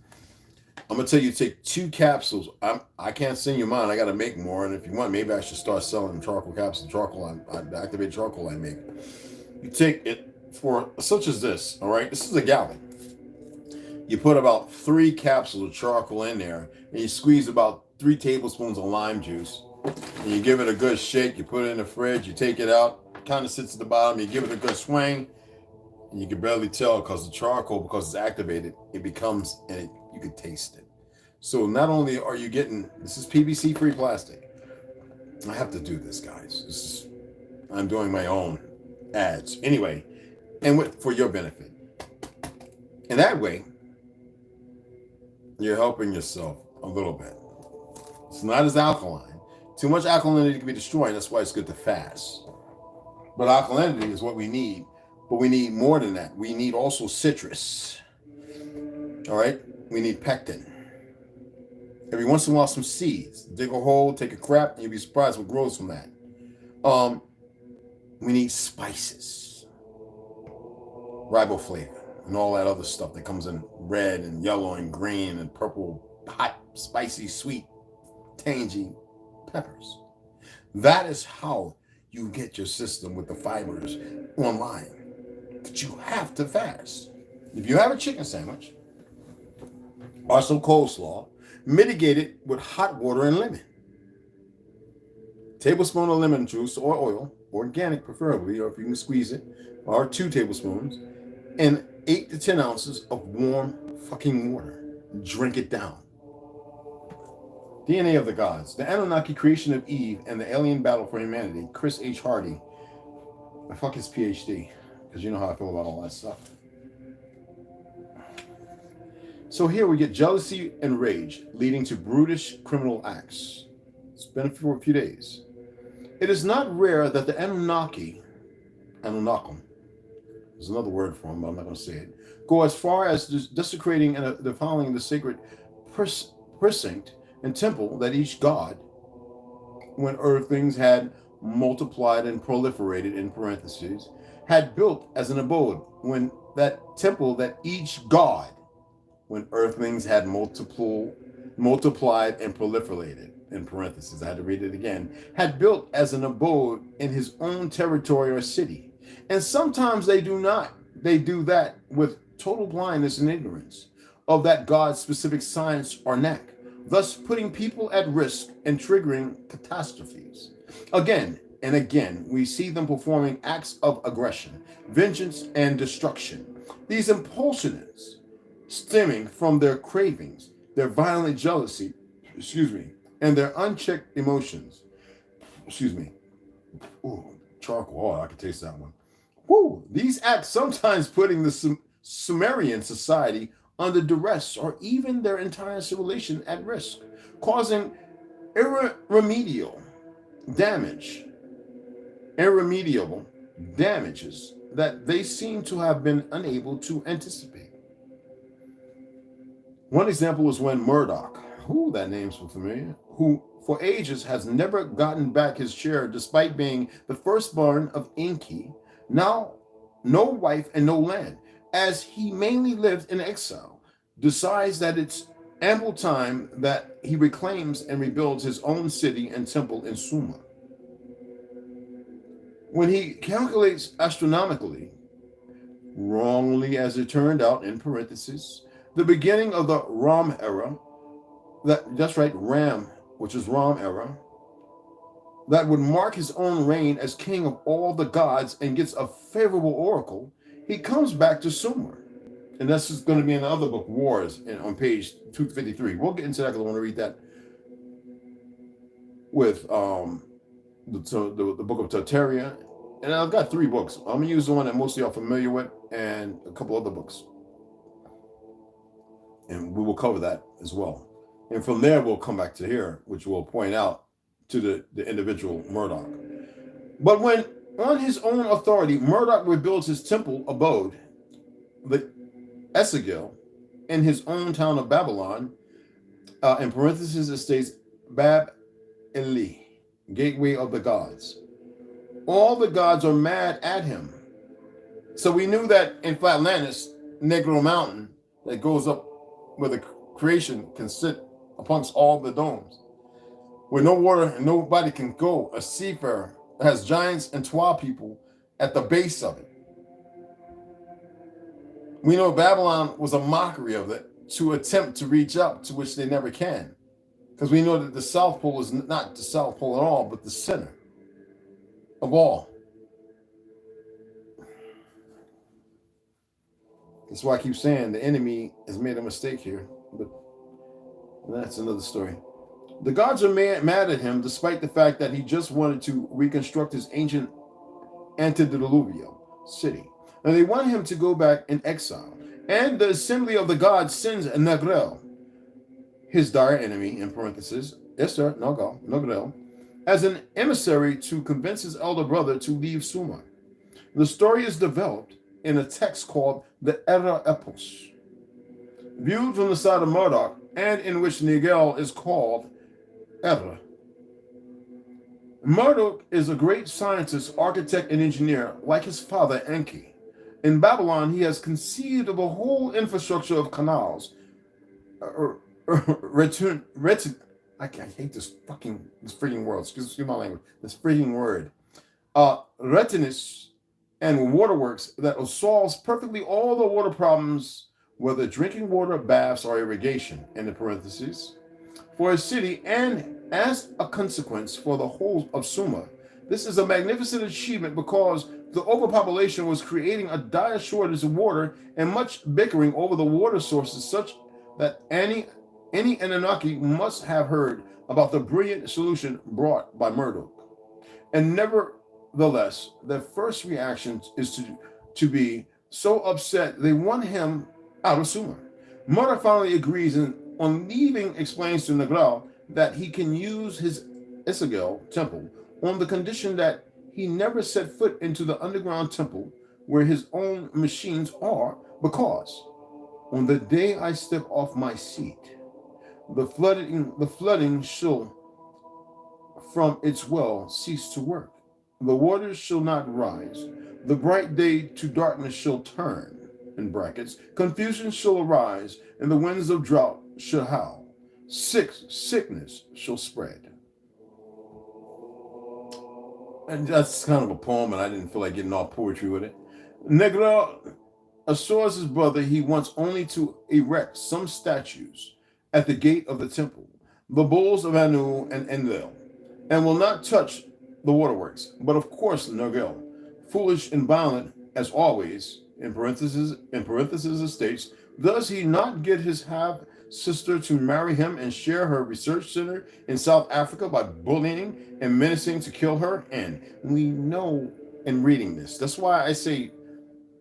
S1: I'm gonna tell you to take 2 capsules. I can't send you mine. I gotta make more. And if you want, maybe I should start selling charcoal capsules. Activated charcoal I make. You take it for such as this. All right, this is a gallon. You put about 3 capsules of charcoal in there, and you squeeze about 3 tablespoons of lime juice. And you give it a good shake. You put it in the fridge. You take it out. It kind of sits at the bottom. You give it a good swing. And you can barely tell because the charcoal, because it's activated, it becomes, and you can taste it. So not only are you getting, this is PVC-free plastic. I have to do this, guys. I'm doing my own ads. Anyway, and for your benefit. And that way, you're helping yourself a little bit. It's not as alkaline. Too much alkalinity can be destroying. That's why it's good to fast. But alkalinity is what we need. But we need more than that. We need also citrus. All right? We need pectin. Every once in a while, some seeds. Dig a hole, take a crap, and you'll be surprised what grows from that. We need spices. Riboflavin and all that other stuff that comes in red and yellow and green and purple, hot, spicy, sweet, tangy peppers. That is how you get your system with the fibers online. But you have to fast. If you have a chicken sandwich or some coleslaw, mitigate it with hot water and lemon. Tablespoon of lemon juice or oil, organic preferably, or if you can squeeze it, or 2 tablespoons, and 8 to 10 ounces of warm fucking water. Drink it down. DNA of the Gods, the Anunnaki creation of Eve and the alien battle for humanity. Chris H. Hardy. The fuck is PhD? Because you know how I feel about all that stuff. So here we get jealousy and rage, leading to brutish criminal acts. It's been for a few days. It is not rare that the Anunnaki, there's another word for them, but I'm not going to say it, go as far as desecrating and defiling the sacred precinct and temple that each god, when earthlings had multiplied and proliferated in parentheses, had built as an abode, when that temple that each god, when earthlings had multiplied and proliferated, in parentheses, I had to read it again, had built as an abode in his own territory or city. And sometimes they do not. They do that with total blindness and ignorance of that God's specific science or knack, thus putting people at risk and triggering catastrophes. Again and again, we see them performing acts of aggression, vengeance, and destruction. These impulsions stemming from their cravings, their violent jealousy, and their unchecked emotions. Ooh, charcoal. Oh, I can taste that one. Woo! These acts sometimes putting the Sumerian society under duress or even their entire civilization at risk, causing irremediable damages that they seem to have been unable to anticipate. One example is when Murdoch, that name's familiar, who for ages has never gotten back his share despite being the firstborn of Enki, now no wife and no land, as he mainly lived in exile, decides that it's ample time that he reclaims and rebuilds his own city and temple in Sumer. When he calculates astronomically, wrongly as it turned out, in parentheses, the beginning of the Ram era, Ram, which is Ram era, that would mark his own reign as king of all the gods and gets a favorable oracle, he comes back to Sumer. And that's just going to be in the other book, Wars, on page 253. We'll get into that because I want to read that with the book of Tartaria. And I've got 3 books. I'm going to use the one that most of y'all are familiar with and a couple other books. And we will cover that as well. And from there, we'll come back to here, which will point out to the individual Murdoch. But when, on his own authority, Murdoch rebuilds his temple abode, the Esagil, in his own town of Babylon, in parentheses, it states Bab Eli, gateway of the gods. All the gods are mad at him. So we knew that in Flatlandis, Negro Mountain, that goes up where the creation can sit amongst all the domes, where no water and nobody can go, a seafarer has giants and twa people at the base of it. We know Babylon was a mockery of it to attempt to reach up, to which they never can. Because we know that the South Pole is not the South Pole at all, but the center of all. That's why I keep saying the enemy has made a mistake here, but that's another story. The gods are mad at him despite the fact that he just wanted to reconstruct his ancient antediluvial city. And they want him to go back in exile. And the assembly of the gods sends Nagrel, his dire enemy, in parentheses, Nagrel, as an emissary to convince his elder brother to leave Sumer. The story is developed in a text called the Era Epos, viewed from the side of Murdoch, and in which Nigel is called Era. Murdoch is a great scientist, architect, and engineer, like his father Enki. In Babylon, he has conceived of a whole infrastructure of canals. I hate this freaking word. Excuse my language. This freaking word. Retinas and waterworks that solves perfectly all the water problems, whether drinking water, baths, or irrigation, in the parentheses, for a city, and as a consequence for the whole of Sumer. This is a magnificent achievement because the overpopulation was creating a dire shortage of water and much bickering over the water sources, such that any Anunnaki must have heard about the brilliant solution brought by Murdoch. And nevertheless, their first reaction is to be so upset they want him out of Sumer. Murdoch finally agrees and on leaving explains to Negral that he can use his Isagel temple on the condition that he never set foot into the underground temple where his own machines are, because on the day I step off my seat, the flooding shall from its well cease to work. The waters shall not rise. The bright day to darkness shall turn, in brackets. Confusion shall arise, and the winds of drought shall howl. Sickness shall spread. And that's kind of a poem, and I didn't feel like getting all poetry with it. Negra assures his brother he wants only to erect some statues at the gate of the temple, the bulls of Anu and Enlil, and will not touch the waterworks. But of course, Nergal, foolish and violent as always, in parentheses states, does he not get his half sister to marry him and share her research center in South Africa by bullying and menacing to kill her? And we know in reading this, that's why I say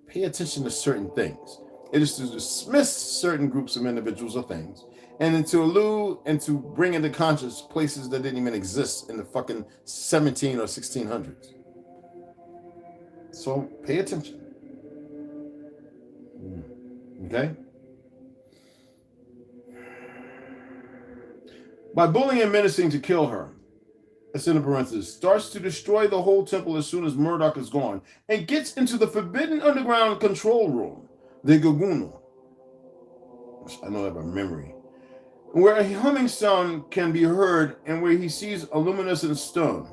S1: pay attention to certain things. It is to dismiss certain groups of individuals or things, and then to allude and to bring into conscious places that didn't even exist in the fucking 17 or 1600s. So pay attention. Okay? By bullying and menacing to kill her, it's in the parentheses, starts to destroy the whole temple as soon as Murdoch is gone, and gets into the forbidden underground control room, the Guguno. I know that by memory. Where a humming sound can be heard and where he sees a luminescent stone.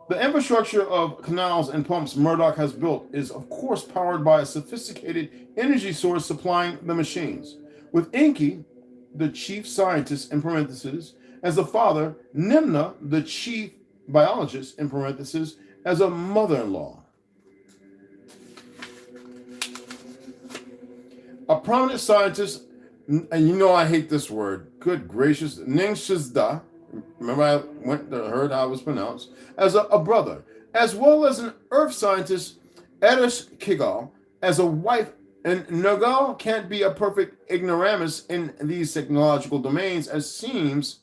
S1: The infrastructure of canals and pumps Murdoch has built is, of course, powered by a sophisticated energy source supplying the machines. With Enki, the chief scientist, in parentheses, as a father, Nimna, the chief biologist, in parentheses, as a mother-in-law. A prominent scientist, and you know I hate this word, good gracious, Ning Shizda, remember I heard how it was pronounced, as a brother, as well as an earth scientist, Edish Kigal, as a wife. And Nergal can't be a perfect ignoramus in these technological domains, as seems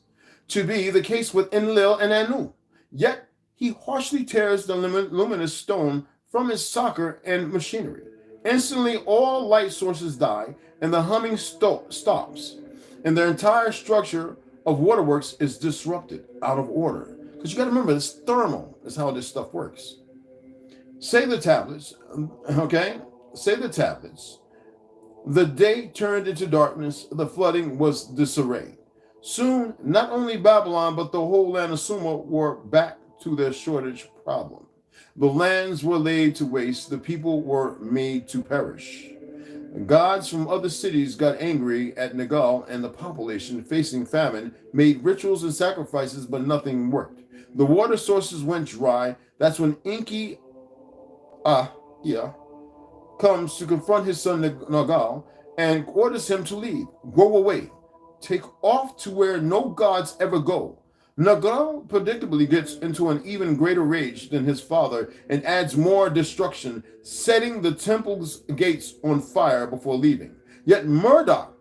S1: to be the case with Enlil and Anu. Yet he harshly tears the luminous stone from his socket and machinery. Instantly, all light sources die, and the humming stops, and the entire structure of waterworks is disrupted, out of order. Because you got to remember, it's thermal is how this stuff works. Say the tablets, okay? Say the tablets. The day turned into darkness. The flooding was disarray. Soon, not only Babylon, but the whole land of Sumer were back to their shortage problem. The lands were laid to waste. The people were made to perish. Gods from other cities got angry at Nergal, and the population, facing famine, made rituals and sacrifices, but nothing worked. The water sources went dry. That's when Enki comes to confront his son Nergal and orders him to leave. Go away. Take off to where no gods ever go. Nergal predictably gets into an even greater rage than his father and adds more destruction, setting the temple's gates on fire before leaving. Yet Murdoch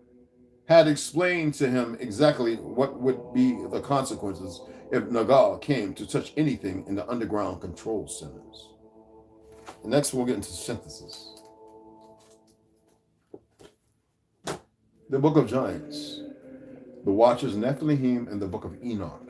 S1: had explained to him exactly what would be the consequences if Nergal came to touch anything in the underground control centers. Next, we'll get into synthesis. The Book of Giants, the Watchers Nephilim, and the Book of Enoch.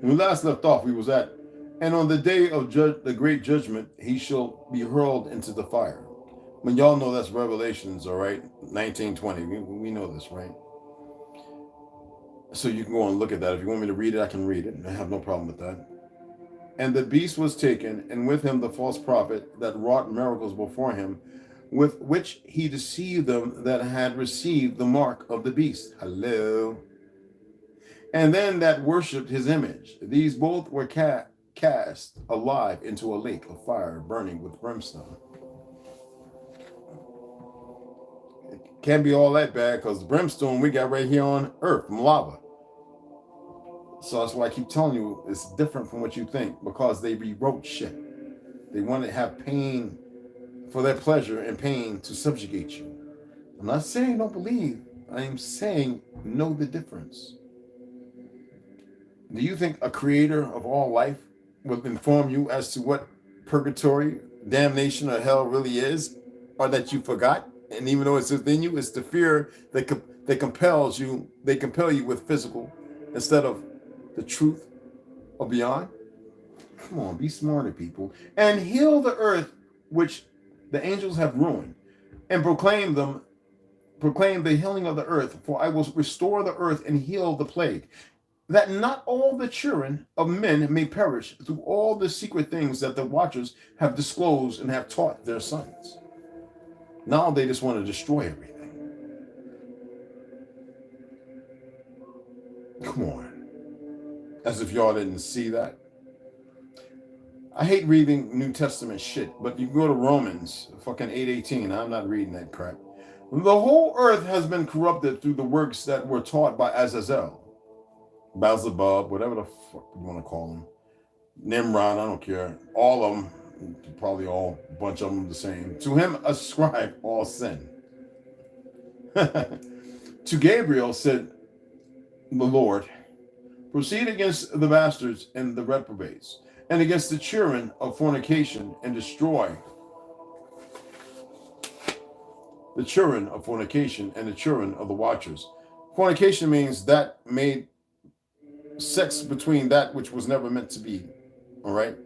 S1: When we last left off, we was at, and on the day of the great judgment, he shall be hurled into the fire. When y'all know that's Revelations, all right? 19:20. We know this, right? So you can go and look at that. If you want me to read it, I can read it. I have no problem with that. And the beast was taken, and with him the false prophet that wrought miracles before him, with which he deceived them that had received the mark of the beast. Hello. And then that worshipped his image. These both were cast alive into a lake of fire burning with brimstone. Can't be all that bad because the brimstone we got right here on earth from lava. So that's why I keep telling you it's different from what you think, because they rewrote shit. They want to have pain for their pleasure and pain to subjugate you. I'm not saying don't believe. I am saying know the difference. Do you think a creator of all life will inform you as to what purgatory, damnation, or hell really is, or that you forgot? And even though it's within you, it's the fear that compels you. They compel you with physical instead of the truth or beyond. Come on, be smarter, people, and heal the earth which the angels have ruined, and proclaim the healing of the earth. For I will restore the earth and heal the plague, that not all the children of men may perish through all the secret things that the watchers have disclosed and have taught their sons. Now they just want to destroy everything. Come on. As if y'all didn't see that. I hate reading New Testament shit, but you go to Romans fucking 8:18. I'm not reading that crap. The whole earth has been corrupted through the works that were taught by Azazel, Beelzebub, whatever the fuck you want to call him. Nimrod, I don't care. All of them, probably all, a bunch of them the same. To him ascribe all sin. To Gabriel said the Lord, proceed against the bastards and the reprobates, and against the children of fornication, and destroy the children of fornication and the children of the watchers. Fornication means that made sex between that which was never meant to be. All right?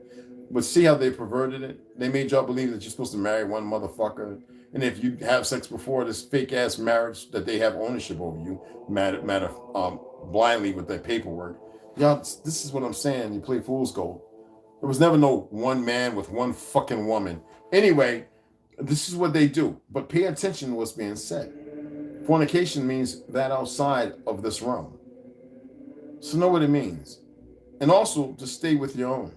S1: But see how they perverted it? They made y'all believe that you're supposed to marry one motherfucker. And if you have sex before this fake ass marriage, that they have ownership over you, blindly with that paperwork. Y'all, this is what I'm saying. You play fool's gold. There was never no one man with one fucking woman. Anyway, this is what they do. But pay attention to what's being said. Fornication means that outside of this realm. So know what it means. And also to stay with your own,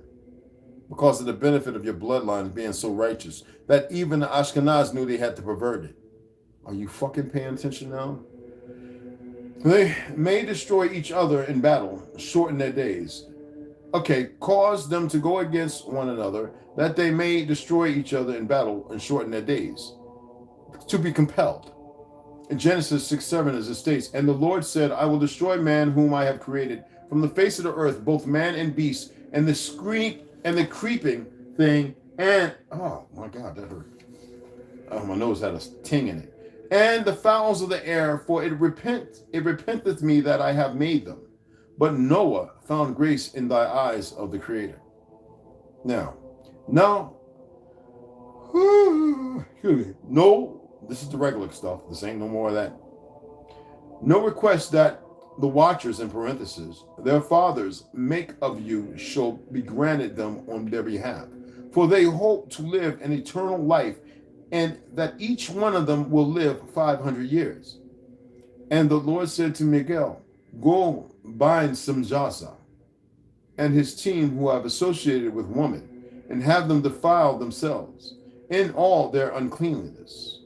S1: because of the benefit of your bloodline being so righteous that even the Ashkenaz knew they had to pervert it. Are you fucking paying attention now? They may destroy each other in battle, shorten their days. Okay, cause them to go against one another, that they may destroy each other in battle and shorten their days. To be compelled. In Genesis 6:7, as it states, and the Lord said, I will destroy man whom I have created from the face of the earth, both man and beast, and the creeping thing, and oh my God, that hurt. Oh, my nose had a ting in it. And the fowls of the air, for it repenteth me that I have made them. But Noah found grace in thy eyes of the Creator. Now, no, this is the regular stuff. This ain't no more of that. No request that the watchers, in parentheses, their fathers make of you shall be granted them on their behalf. For they hope to live an eternal life, and that each one of them will live 500 years. And the Lord said to Miguel, go bind Samjasa and his team who have associated with woman, and have them defile themselves in all their uncleanliness.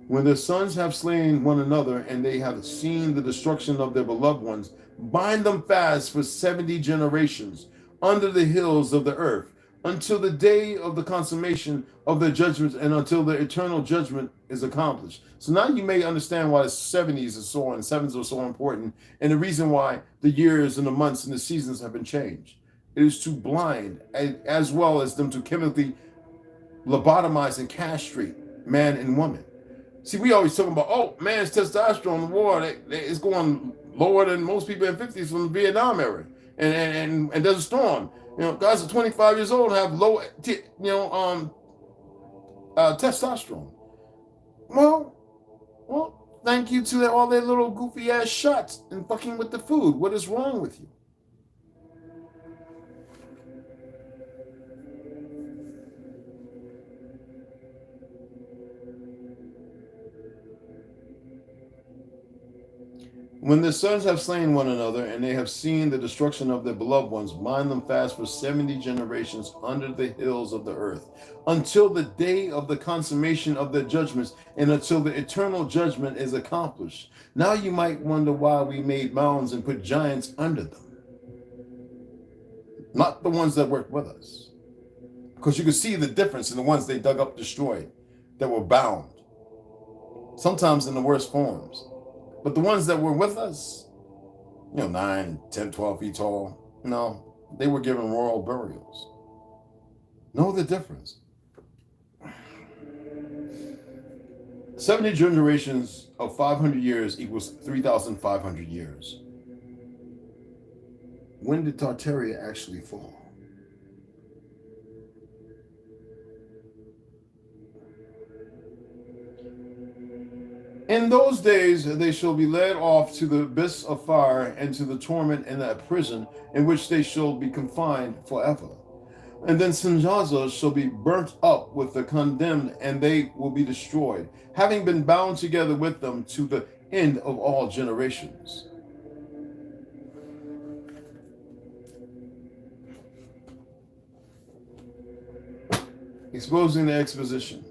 S1: When their sons have slain one another, and they have seen the destruction of their beloved ones, bind them fast for 70 generations under the hills of the earth, until the day of the consummation of their judgments, and until the eternal judgment is accomplished. So now you may understand why the 70s are so and sevens are so important, and the reason why the years and the months and the seasons have been changed. It is to blind, as well as them to chemically lobotomize and castrate man and woman. See, we always talking about, oh, man's testosterone in the war, it's going lower than most people in the 50s from the Vietnam era, and Desert Storm. You know, guys are 25 years old have low, testosterone. Well, thank you to all their little goofy ass shots and fucking with the food. What is wrong with you? When their sons have slain one another, and they have seen the destruction of their beloved ones, bind them fast for 70 generations under the hills of the earth, until the day of the consummation of their judgments, and until the eternal judgment is accomplished. Now you might wonder why we made mounds and put giants under them. Not the ones that worked with us. Because you can see the difference in the ones they dug up, destroyed, that were bound. Sometimes in the worst forms. But the ones that were with us, 9, 10, 12 feet tall, no, they were given royal burials. Know the difference. 70 generations of 500 years equals 3,500 years. When did Tartaria actually fall? In those days they shall be led off to the abyss of fire and to the torment in that prison in which they shall be confined forever. And then Sanjaza shall be burnt up with the condemned, and they will be destroyed, having been bound together with them to the end of all generations. Exposing the exposition.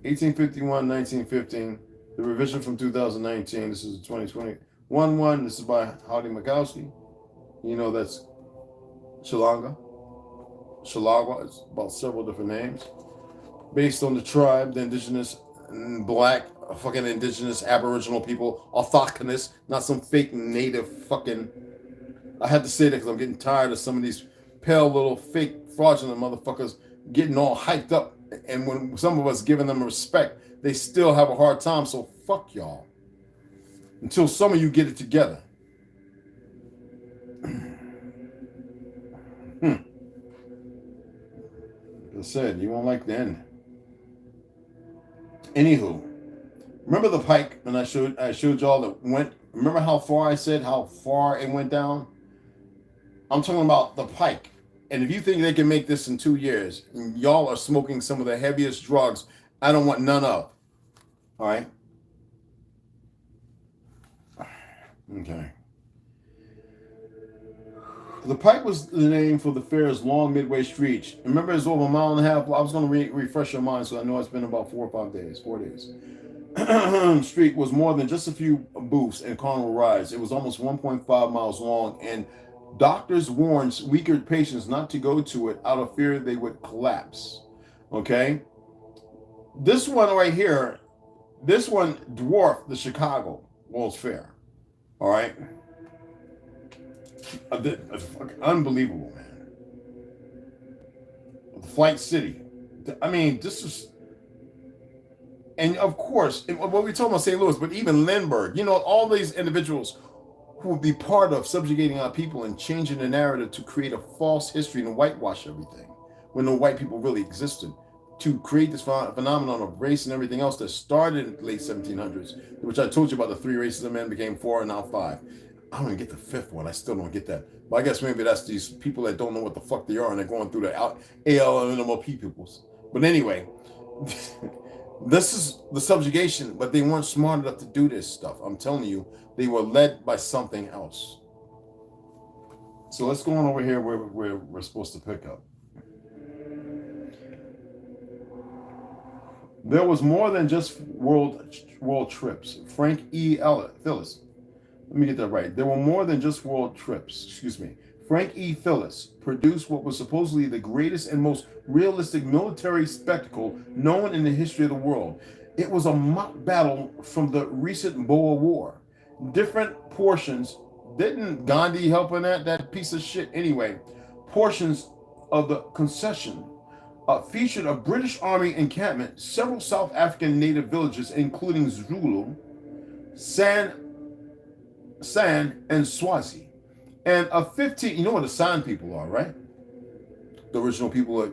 S1: 1851, 1915. The revision from 2019. This is 2021. This is by Howdy Mikowski. That's Shillanga. It's about several different names. Based on the tribe, the indigenous, black, fucking indigenous, aboriginal people, Africanus, not some fake native fucking. I had to say that because I'm getting tired of some of these pale little fake fraudulent motherfuckers getting all hyped up. And when some of us giving them respect, they still have a hard time. So fuck y'all. Until some of you get it together. Like I said, you won't like the end. Anywho, remember the pike when I showed y'all that went. Remember how far I said how far it went down? I'm talking about the pike. And if you think they can make this in 2 years, y'all are smoking some of the heaviest drugs I don't want none of. All right? Okay. The pike was the name for the fair's long midway street. Remember, it's over a mile and a half. I was going to refresh your mind, so I know it's been about 4 or 5 days. 4 days. Street was more than just a few booths and carnival rides. It was almost 1.5 miles long, and doctors warned weaker patients not to go to it out of fear they would collapse. Okay? This one right here, this one dwarfed the Chicago World's Fair. All right? Unbelievable, man. The Flight City. I mean, this is... And of course, what we talking about St. Louis, but even Lindbergh, all these individuals who would be part of subjugating our people and changing the narrative to create a false history and whitewash everything when no white people really existed, to create this phenomenon of race and everything else that started in the late 1700s, which I told you about. The 3 races of men became 4 and now 5. I don't even get the 5th one. I still don't get that. But I guess maybe that's these people that don't know what the fuck they are and they're going through the ALMNOP peoples. But anyway, this is the subjugation, but they weren't smart enough to do this stuff. I'm telling you, they were led by something else. So let's go on over here where we're supposed to pick up. There was more than just world trips. Frank E. Phillis. Let me get that right. There were more than just world trips. Frank E. Phillis produced what was supposedly the greatest and most realistic military spectacle known in the history of the world. It was a mock battle from the recent Boer War. Different portions. Didn't Gandhi help in that piece of shit? Anyway, portions of the concession featured a British Army encampment, several South African native villages, including Zulu, San, and Swazi, and a 15. You know what the San people are, right? The original people,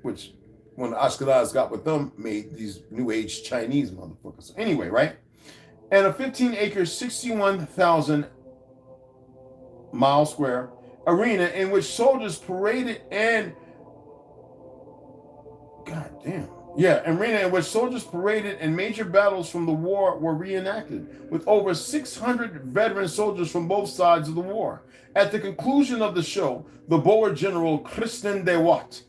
S1: which when the Ashkenaz got with them, made these New Age Chinese motherfuckers. Anyway, right? And a 15-acre, 61,000 mile square arena in which soldiers paraded and God damn. Yeah, arena in which soldiers paraded and major battles from the war were reenacted, with over 600 veteran soldiers from both sides of the war. At the conclusion of the show, the Boer general Christen de Watt,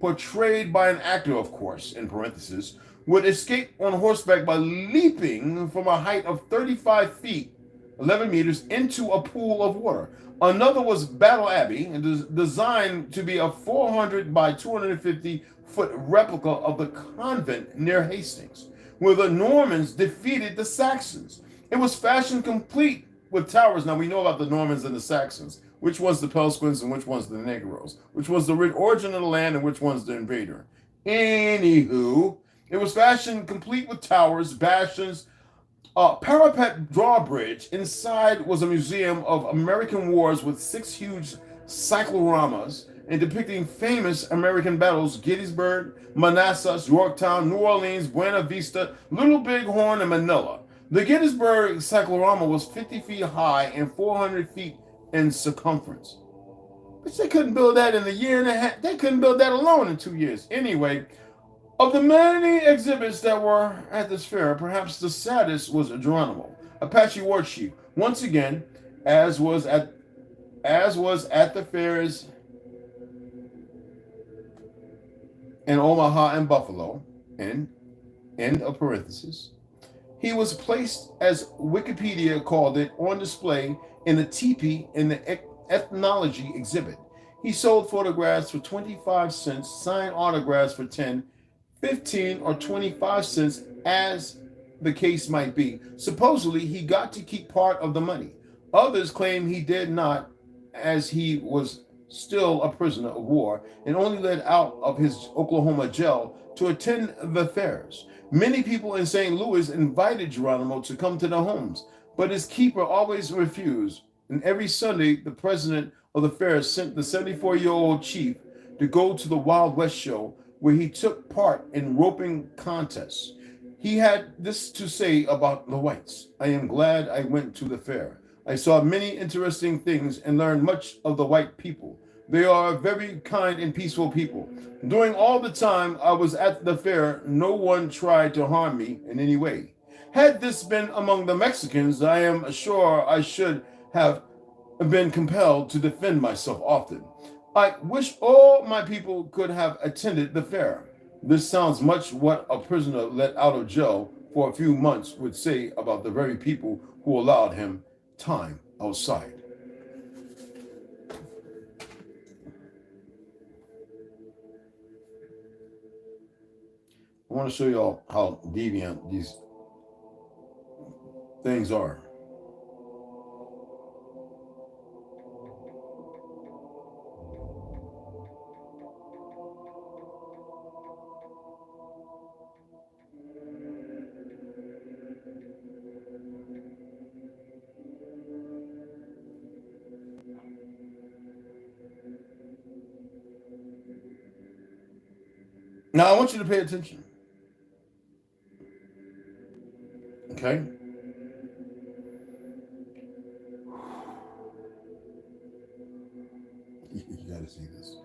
S1: portrayed by an actor, of course, in parentheses, would escape on horseback by leaping from a height of 35 feet, 11 meters, into a pool of water. Another was Battle Abbey, designed to be a 400 by 250-foot replica of the convent near Hastings, where the Normans defeated the Saxons. It was fashioned complete with towers. Now we know about the Normans and the Saxons. Which one's the Pelskins and which one's the Negroes? Which was the origin of the land and which one's the invader? Anywho, it was fashioned complete with towers, bastions, parapet drawbridge. Inside was a museum of American wars with 6 huge cycloramas and depicting famous American battles: Gettysburg, Manassas, Yorktown, New Orleans, Buena Vista, Little Bighorn, and Manila. The Gettysburg cyclorama was 50 feet high and 400 feet in circumference. But they couldn't build that in a year and a half. They couldn't build that alone in 2 years. Anyway, of the many exhibits that were at this fair, perhaps the saddest was Geronimo, Apache war chief. Once again, as was at the fairs in Omaha and Buffalo, end of parentheses. He was placed, as Wikipedia called it, on display in a teepee in the ethnology exhibit. He sold photographs for 25 cents, signed autographs for 10, 15, or 25 cents, as the case might be. Supposedly, he got to keep part of the money. Others claim he did not, as he was still a prisoner of war and only let out of his Oklahoma jail to attend the fairs. Many people in St. Louis invited Geronimo to come to their homes, but his keeper always refused. And every Sunday, the president of the fair sent the 74-year-old chief to go to the Wild West show, where he took part in roping contests. He had this to say about the whites: "I am glad I went to the fair. I saw many interesting things and learned much of the white people. They are very kind and peaceful people. During all the time I was at the fair, no one tried to harm me in any way. Had this been among the Mexicans, I am sure I should have been compelled to defend myself often. I wish all my people could have attended the fair." This sounds much what a prisoner let out of jail for a few months would say about the very people who allowed him time outside. I want to show y'all how deviant these things are. Now, I want you to pay attention. Okay? You got to see this.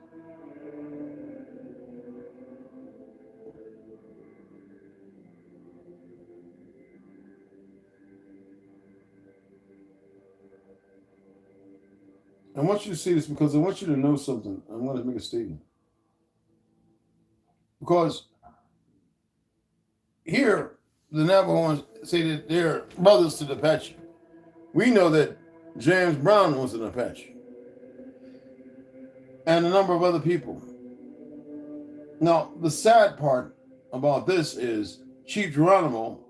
S1: I want you to see this because I want you to know something. I'm going to make a statement. Because here, the Navajos say that they're brothers to the Apache. We know that James Brown was an Apache. And a number of other people. Now, the sad part about this is Chief Geronimo,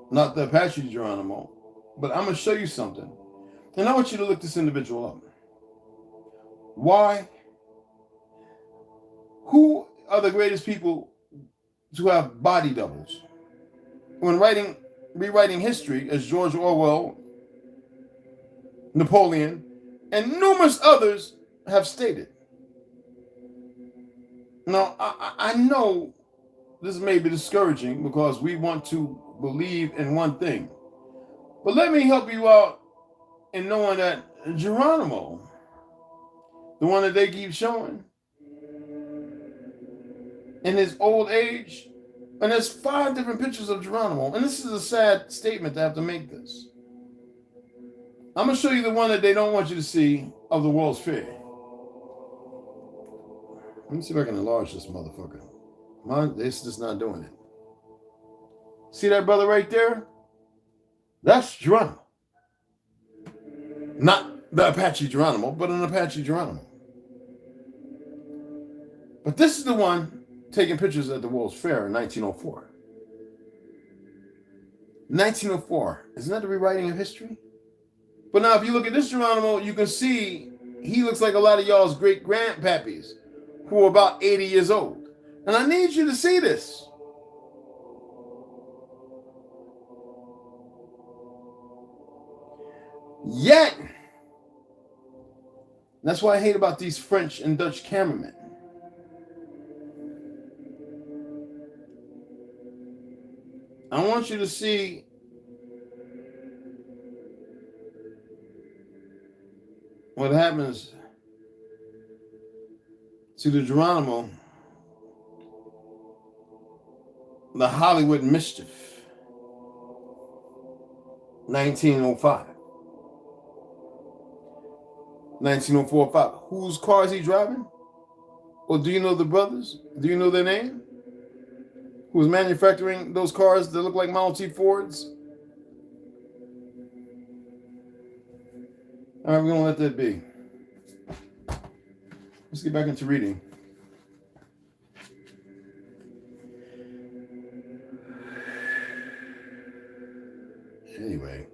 S1: not the Apache Geronimo, but I'm going to show you something. And I want you to look this individual up. Why? Who are the greatest people to have body doubles? When rewriting history, as George Orwell, Napoleon, and numerous others have stated. Now, I know this may be discouraging because we want to believe in one thing. But let me help you out in knowing that Geronimo, the one that they keep showing, in his old age. And there's 5 different pictures of Geronimo. And this is a sad statement to have to make this. I'm going to show you the one that they don't want you to see of the World's Fair. Let me see if I can enlarge this motherfucker. It's just not doing it. See that brother right there? That's Geronimo. Not the Apache Geronimo, but an Apache Geronimo. But this is the one taking pictures at the World's Fair in 1904. 1904. Isn't that the rewriting of history? But now if you look at this Geronimo, you can see he looks like a lot of y'all's great-grandpappies who are about 80 years old. And I need you to see this. Yet, that's what I hate about these French and Dutch cameramen. I want you to see what happens to the Geronimo, the Hollywood Mischief, 1905. 1904-5. Whose car is he driving? Well, do you know the brothers? Do you know their name? Who's manufacturing those cars that look like Model T Fords? All right, we're going to let that be. Let's get back into reading. Anyway.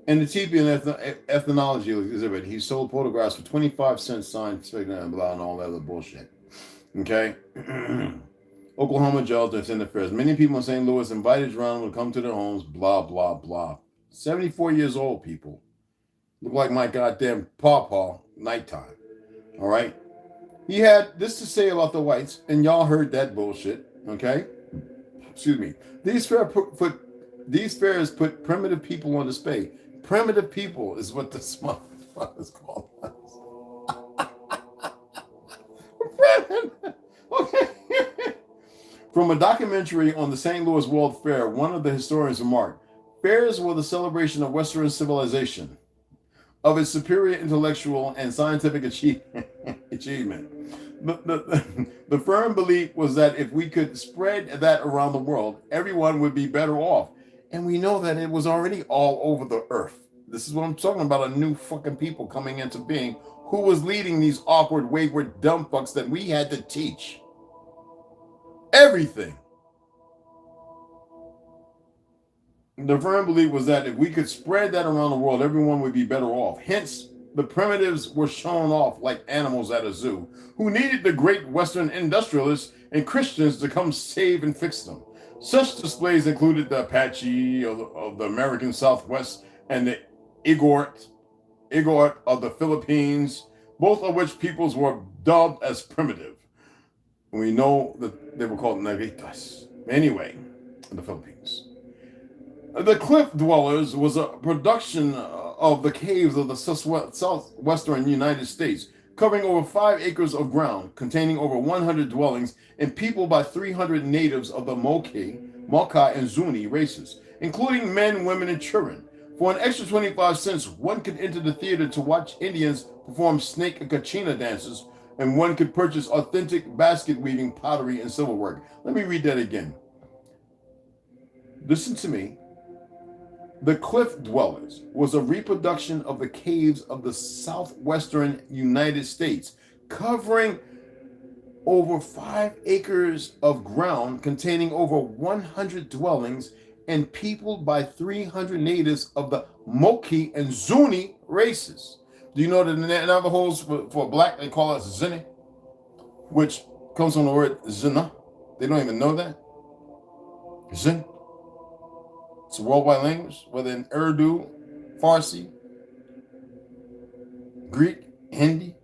S1: And the TP and ethnology exhibit, he sold photographs for 25 cents, signed, and blah, and all that other bullshit. Okay? Oklahoma jails and extended affairs. Many people in St. Louis invited Geronimo to come to their homes, blah, blah, blah. 74 years old, people. Look like my goddamn pawpaw, nighttime. All right? He had this to say about the whites, and y'all heard that bullshit. Okay? Excuse me. These fairs put primitive people on display. Primitive people is what this motherfucker is called. Okay. From a documentary on the St. Louis World Fair, one of the historians remarked, fairs were the celebration of Western civilization, of its superior intellectual and scientific achievement. The firm belief was that if we could spread that around the world, everyone would be better off. And we know that it was already all over the earth. This is what I'm talking about, a new fucking people coming into being who was leading these awkward, wayward, dumb fucks that we had to teach. Everything. The firm belief was that if we could spread that around the world, everyone would be better off. Hence, the primitives were shown off like animals at a zoo, who needed the great Western industrialists and Christians to come save and fix them. Such displays included the Apache of the American Southwest and the Igorot of the Philippines, both of which peoples were dubbed as primitive. We know that they were called Nagritas. Anyway, in the Philippines. The Cliff Dwellers was a production of the caves of the southwestern United States, covering over 5 acres of ground, containing over 100 dwellings and people by 300 natives of the Mokai, and Zuni races, including men, women, and children. For an extra 25 cents, one could enter the theater to watch Indians perform snake and kachina dances, and one could purchase authentic basket weaving, pottery, and silverwork. Let me read that again. Listen to me. The Cliff Dwellers was a reproduction of the caves of the southwestern United States, covering over 5 acres of ground, containing over 100 dwellings and peopled by 300 natives of the Moki and Zuni races. Do you know that the Navajos for black, they call us Zini, which comes from the word Zina? They don't even know that. Zin. It's a worldwide language, whether in Urdu, Farsi, Greek, Hindi.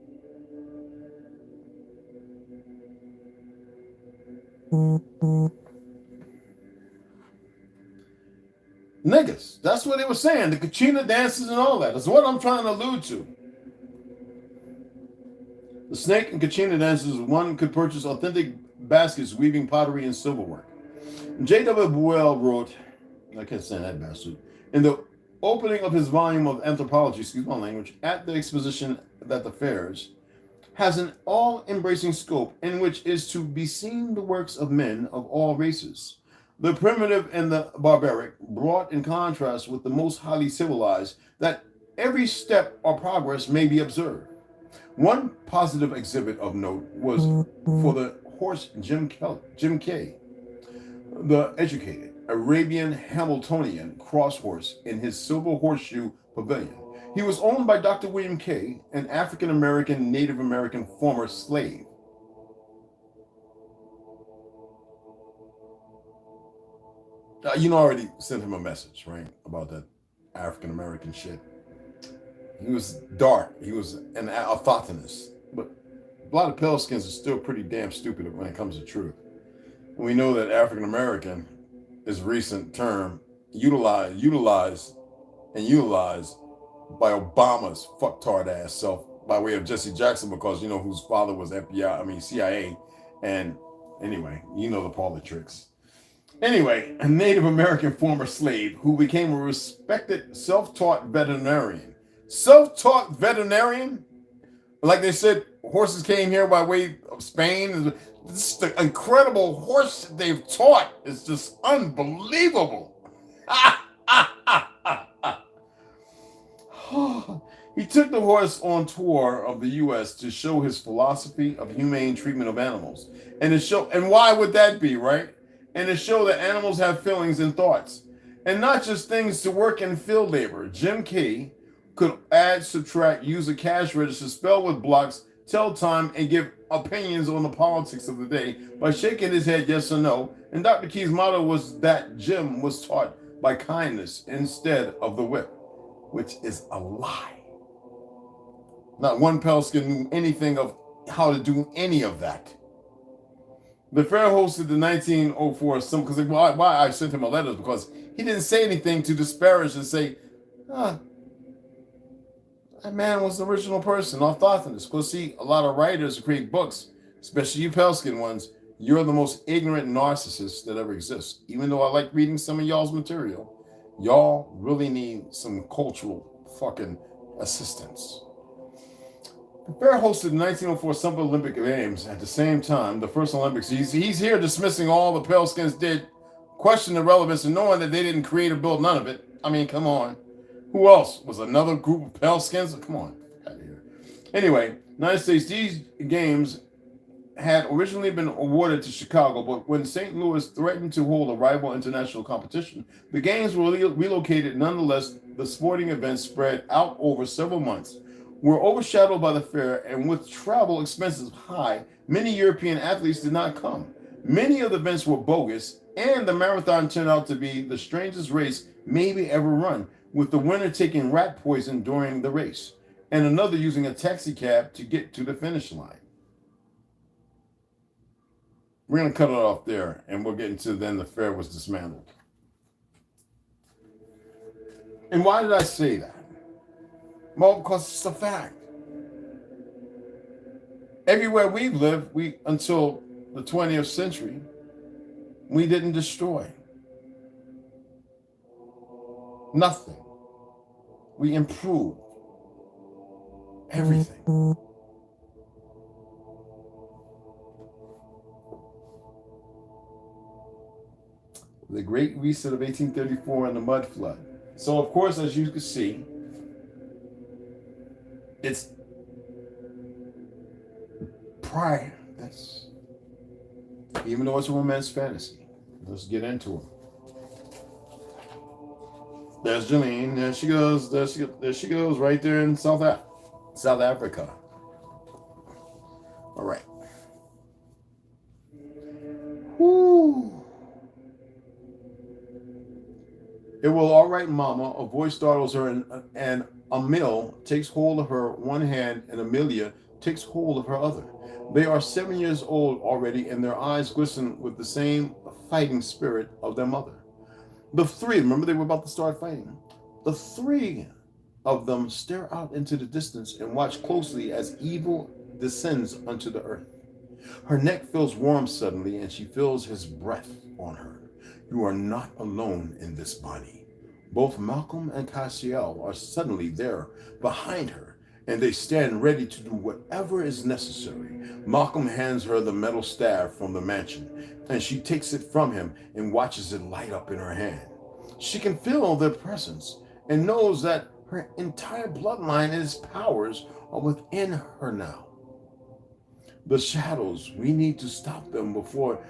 S1: Niggas. That's what they were saying. The Kachina dances and all that. That's what I'm trying to allude to. snake and kachina dances, one could purchase authentic baskets weaving pottery and silverwork. J.W. Buell wrote, I can't stand that bastard, in the opening of his volume of anthropology, excuse my language, at the exposition that the fairs has an all-embracing scope in which is to be seen the works of men of all races, the primitive and the barbaric, brought in contrast with the most highly civilized, that every step or progress may be observed. One positive exhibit of note was for the horse Jim Kay, the educated Arabian Hamiltonian cross horse in his silver horseshoe pavilion. He was owned by Dr. William Kay, an African-American, Native American former slave. You know, I already sent him a message, right, about that African-American shit. He was dark. He was an autochthonist. But a lot of pale skins are still pretty damn stupid when it comes to truth. We know that African-American is a recent term utilized by Obama's fucktard ass self by way of Jesse Jackson, because you know whose father was CIA, and anyway, you know the politics. Anyway, a Native American former slave who became a respected self-taught veterinarian. Self-taught veterinarian? Like they said, horses came here by way of Spain. This is the incredible horse that they've taught. It's just unbelievable. He took the horse on tour of the U.S. to show his philosophy of humane treatment of animals. And why would that be, right? And to show that animals have feelings and thoughts. And not just things to work in field labor. Jim Kay could add, subtract, use a cash register, spell with blocks, tell time, and give opinions on the politics of the day by shaking his head yes or no. And Dr. Key's motto was that Jim was taught by kindness instead of the whip, which is a lie. Not one pale skin knew anything of how to do any of that. The fair hosted the 1904 because why I sent him a letter, because he didn't say anything to disparage and say, that man was the original person, orthodontist. Because see, a lot of writers who create books, especially you pale skin ones, you're the most ignorant narcissist that ever exists. Even though I like reading some of y'all's material, y'all really need some cultural fucking assistance. The fair hosted the 1904 Summer Olympic Games at the same time, the first Olympics. He's here dismissing all the pale skins did, question the relevance, and knowing that they didn't create or build none of it. I mean, come on. Who else? Was another group of pale skins? Come on. Out of here. Anyway, United States, these games had originally been awarded to Chicago, but when St. Louis threatened to hold a rival international competition, the games were relocated. Nonetheless, the sporting events spread out over several months, were overshadowed by the fair, and with travel expenses high, many European athletes did not come. Many of the events were bogus, and the marathon turned out to be the strangest race maybe ever run, with the winner taking rat poison during the race, and another using a taxi cab to get to the finish line. We're going to cut it off there, and we'll get into then the fair was dismantled. And why did I say that? Well, because it's a fact. Everywhere we've lived, until the 20th century, we didn't destroy. Nothing. We improved everything. The Great Reset of 1834 and the mud flood. So, of course, as you can see, it's prior. That's, even though it's a romance fantasy. Let's get into it. There's Janine. There she goes. There she goes right there in South Africa. All right. Whoo. It will, all right, mama. A voice startles her, and Emil takes hold of her one hand, and Amelia takes hold of her other. They are 7 years old already, and their eyes glisten with the same fighting spirit of their mother. The three, remember they were about to start fighting. The three of them stare out into the distance and watch closely as evil descends unto the earth. Her neck feels warm suddenly, and she feels his breath on her. You are not alone in this, Bonnie. Both Malcolm and Cashapp are suddenly there behind her, and they stand ready to do whatever is necessary. Malcolm hands her the metal staff from the mansion, and she takes it from him and watches it light up in her hand. She can feel their presence and knows that her entire bloodline and its powers are within her now. The shadows, we need to stop them before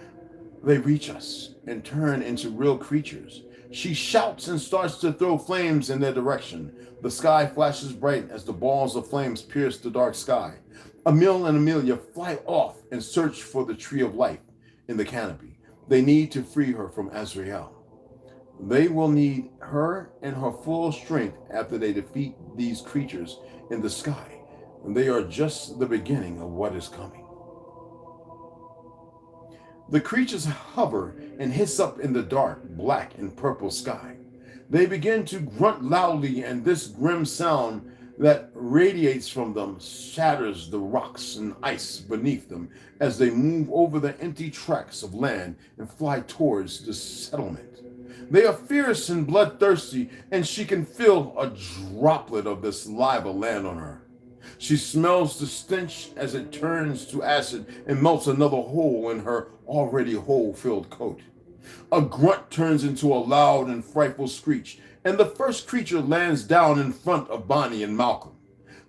S1: they reach us and turn into real creatures. She shouts and starts to throw flames in their direction. The sky flashes bright as the balls of flames pierce the dark sky. Emil and Amelia fly off and search for the tree of life in the canopy. They need to free her from Azrael. They will need her and her full strength after they defeat these creatures in the sky. And they are just the beginning of what is coming. The creatures hover and hiss up in the dark, black and purple sky. They begin to grunt loudly, and this grim sound that radiates from them shatters the rocks and ice beneath them as they move over the empty tracts of land and fly towards the settlement. They are fierce and bloodthirsty, and she can feel a droplet of this lava land on her. She smells the stench as it turns to acid and melts another hole in her already hole-filled coat. A grunt turns into a loud and frightful screech, and the first creature lands down in front of Bonnie and Malcolm.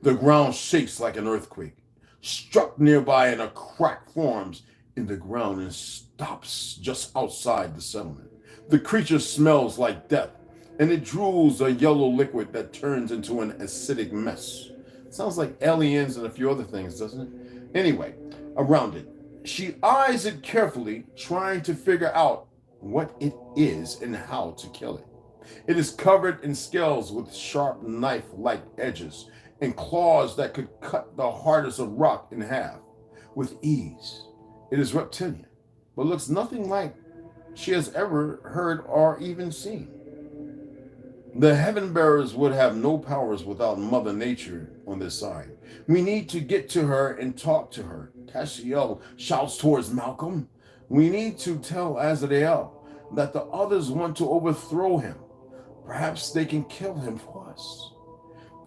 S1: The ground shakes like an earthquake. Struck nearby, and a crack forms in the ground and stops just outside the settlement. The creature smells like death, and it drools a yellow liquid that turns into an acidic mess. Sounds like aliens and a few other things, doesn't it? Anyway, around it, she eyes it carefully, trying to figure out what it is and how to kill it. It is covered in scales with sharp knife-like edges and claws that could cut the hardest of rock in half with ease. It is reptilian, but looks nothing like she has ever heard or even seen. The heaven bearers would have no powers without Mother Nature on this side. We need to get to her and talk to her. Cashapp shouts towards Malcolm. We need to tell Azrael that the others want to overthrow him. Perhaps they can kill him for us.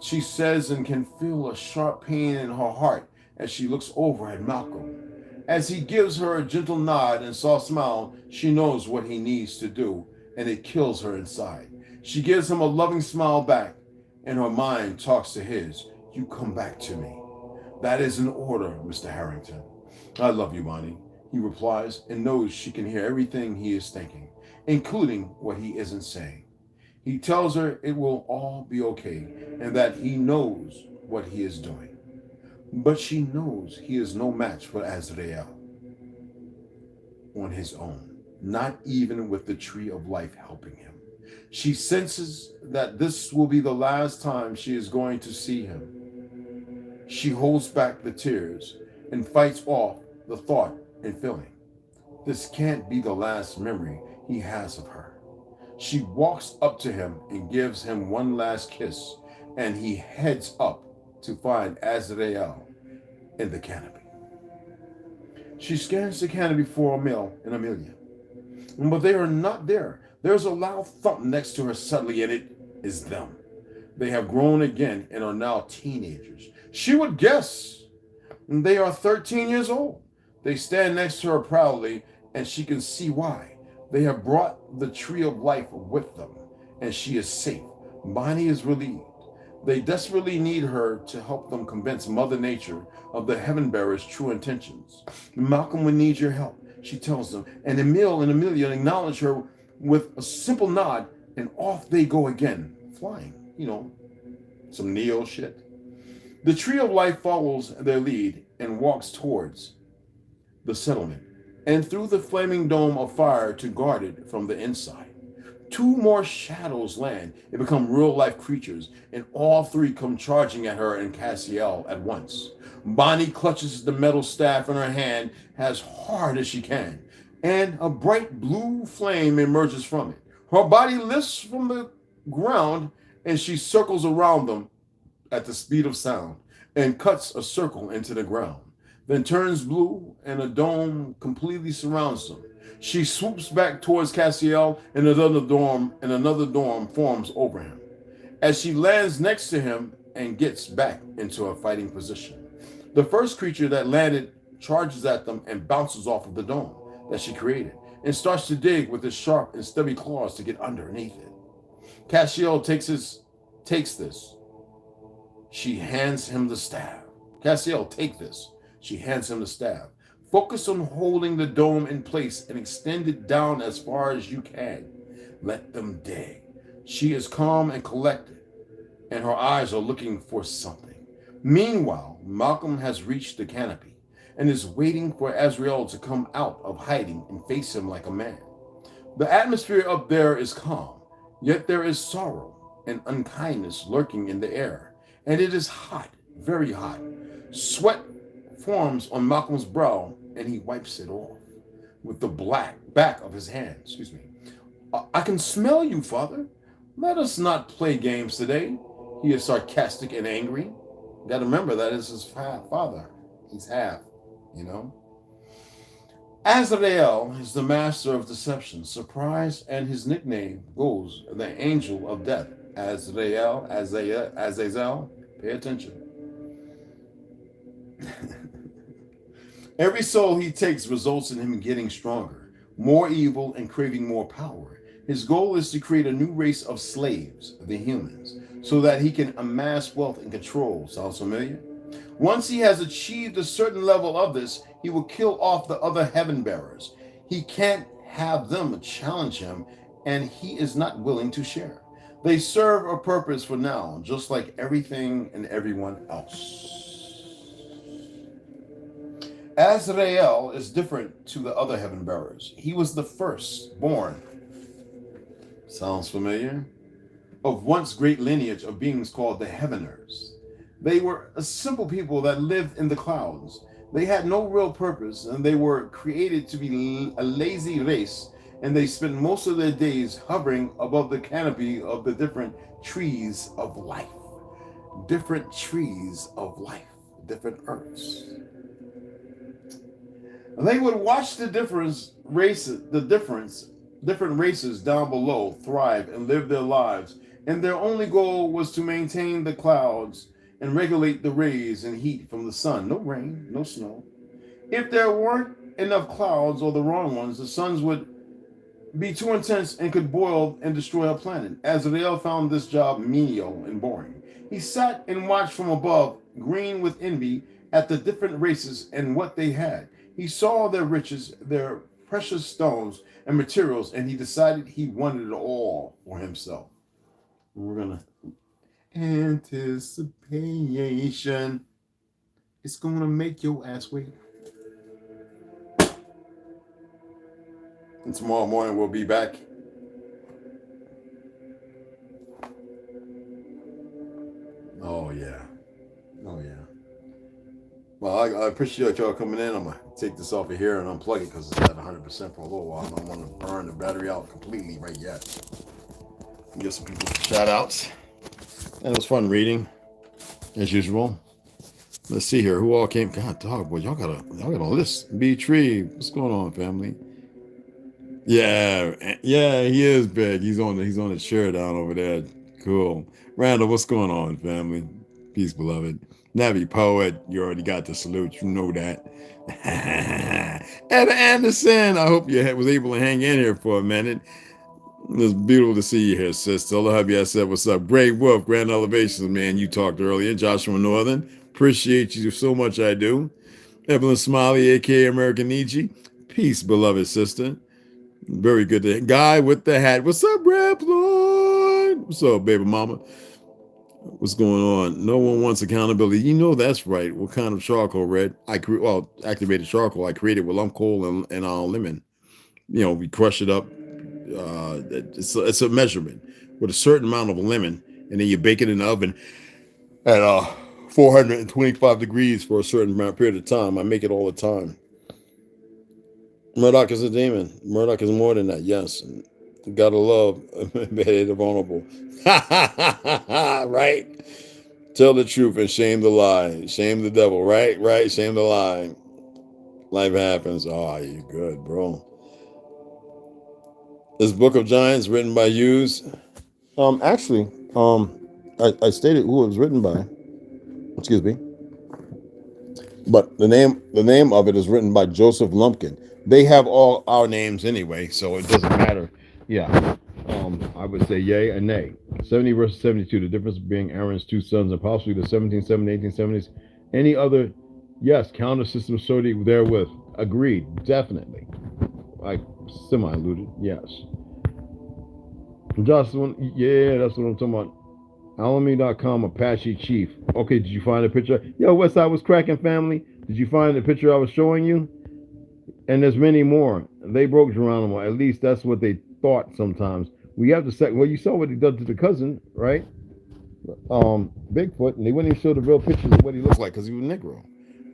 S1: She says, and can feel a sharp pain in her heart as she looks over at Malcolm. As he gives her a gentle nod and soft smile, she knows what he needs to do, and it kills her inside. She gives him a loving smile back, and her mind talks to his. You come back to me. That is an order, Mr. Harrington. I love you, Bonnie, he replies, and knows she can hear everything he is thinking, including what he isn't saying. He tells her it will all be okay, and that he knows what he is doing. But she knows he is no match for Azrael on his own, not even with the tree of life helping him. She senses that this will be the last time she is going to see him. She holds back the tears and fights off the thought and feeling. This can't be the last memory he has of her. She walks up to him and gives him one last kiss, and he heads up to find Azrael in the canopy. She scans the canopy for Emil and Amelia, but they are not there. There's a loud thump next to her suddenly, and it is them. They have grown again and are now teenagers. She would guess they are 13 years old. They stand next to her proudly, and she can see why. They have brought the tree of life with them, and she is safe. Bonnie is relieved. They desperately need her to help them convince Mother Nature of the heaven bearers' true intentions. Malcolm would need your help, she tells them, and Emil and Amelia acknowledge her with a simple nod, and off they go again, flying, some Neo shit. The tree of life follows their lead and walks towards the settlement and through the flaming dome of fire to guard it from the inside. Two more shadows land and become real-life creatures, and all three come charging at her and Cashapp at once. Bonnie clutches the metal staff in her hand as hard as she can, and a bright blue flame emerges from it. Her body lifts from the ground, and she circles around them at the speed of sound and cuts a circle into the ground. then turns blue, and a dome completely surrounds them. She swoops back towards Cassiel, and another dorm forms over him. As she lands next to him and gets back into a fighting position, the first creature that landed charges at them and bounces off of the dome that she created and starts to dig with his sharp and stubby claws to get underneath it. Cassiel takes this. She hands him the staff. Cassiel, take this. She hands him the staff. Focus on holding the dome in place and extend it down as far as you can. Let them dig. She is calm and collected, and her eyes are looking for something. Meanwhile, Malcolm has reached the canopy and is waiting for Azrael to come out of hiding and face him like a man. The atmosphere up there is calm, yet there is sorrow and unkindness lurking in the air, and it is hot, very hot. Sweat forms on Malcolm's brow, and he wipes it off with the black back of his hand. Excuse me. I can smell you, Father. Let us not play games today. He is sarcastic and angry. You got to remember that is his father. He's half, you know. Azrael is the master of deception, surprise, and his nickname goes the angel of death. Azrael, Azazel, pay attention. Every soul he takes results in him getting stronger, more evil, and craving more power. His goal is to create a new race of slaves, the humans, so that he can amass wealth and control. Sounds familiar? Once he has achieved a certain level of this, he will kill off the other heaven bearers. He can't have them challenge him, and he is not willing to share. They serve a purpose for now, just like everything and everyone else. Azrael is different to the other heaven bearers. He was the first born. Sounds familiar? Of once great lineage of beings called the Heaveners. They were a simple people that lived in the clouds. They had no real purpose, and they were created to be a lazy race, and they spent most of their days hovering above the canopy of the different trees of life. Different trees of life, different earths. They would watch the different races down below thrive and live their lives, and their only goal was to maintain the clouds and regulate the rays and heat from the sun. No rain, no snow. If there weren't enough clouds or the wrong ones, the suns would be too intense and could boil and destroy a planet. Azrael found this job menial and boring. He sat and watched from above, green with envy, at the different races and what they had. He saw their riches, their precious stones and materials, and he decided he wanted it all for himself. We're going to anticipation. It's going to make your ass wait. And tomorrow morning we'll be back. Oh, yeah. Oh, yeah. Well, I appreciate y'all coming in. I'm going to take this off of here and unplug it because it's at 100% for a little while. I don't want to burn the battery out completely right yet. Give some people shout outs. And it was fun reading, as usual. Let's see here. Who all came? God, dog, boy, y'all got a list. B Tree. What's going on, family? Yeah, he is big. He's on the chair down over there. Cool. Randall, what's going on, family? Peace, beloved. Navi Poet, you already got the salute. You know that. Etta Anderson, I hope you was able to hang in here for a minute. It's beautiful to see you here, sis. Tell the hubby I said what's up. Brave Wolf, Grand Elevations, man. You talked earlier. Joshua Northern, appreciate you so much. I do. Evelyn Smiley, aka American Nietzsche. Peace, beloved sister. Very good to Guy with the hat. What's up, Rap Lord? What's up, baby mama? What's going on? No one wants accountability. You know that's right. What kind of charcoal, Red? Activated charcoal. I created with lump coal and lemon. You know, we crush it up. It's a measurement with a certain amount of lemon, and then you bake it in the oven at 425 degrees for a certain period of time. I make it all the time. Murdoch is a demon. Murdoch is more than that. Yes, you gotta love the vulnerable. Right? Tell the truth and shame the lie. Shame the devil, right? Right? Shame the lie. Life happens. Oh, you good, bro. This Book of Giants written by Hughes. Actually, I stated who it was written by. Excuse me. But the name of it is written by Joseph Lumpkin. They have all our names anyway, so it doesn't matter. Yeah. I would say yay and nay. 70 versus 72, the difference being Aaron's two sons and possibly the 1770s, 1870s. Any other, yes, counter system study therewith. Agreed, definitely. I semi-alluded, yes. Jocelyn, yeah, that's what I'm talking about. Alamy.com Apache Chief. Okay, did you find a picture? Yo, Westside was cracking, family. Did you find the picture I was showing you? And there's many more. They broke Geronimo. At least that's what they thought sometimes. We have to say, well, you saw what he did to the cousin, right? Bigfoot, and they wouldn't even show the real pictures of what he looked like because he was a Negro.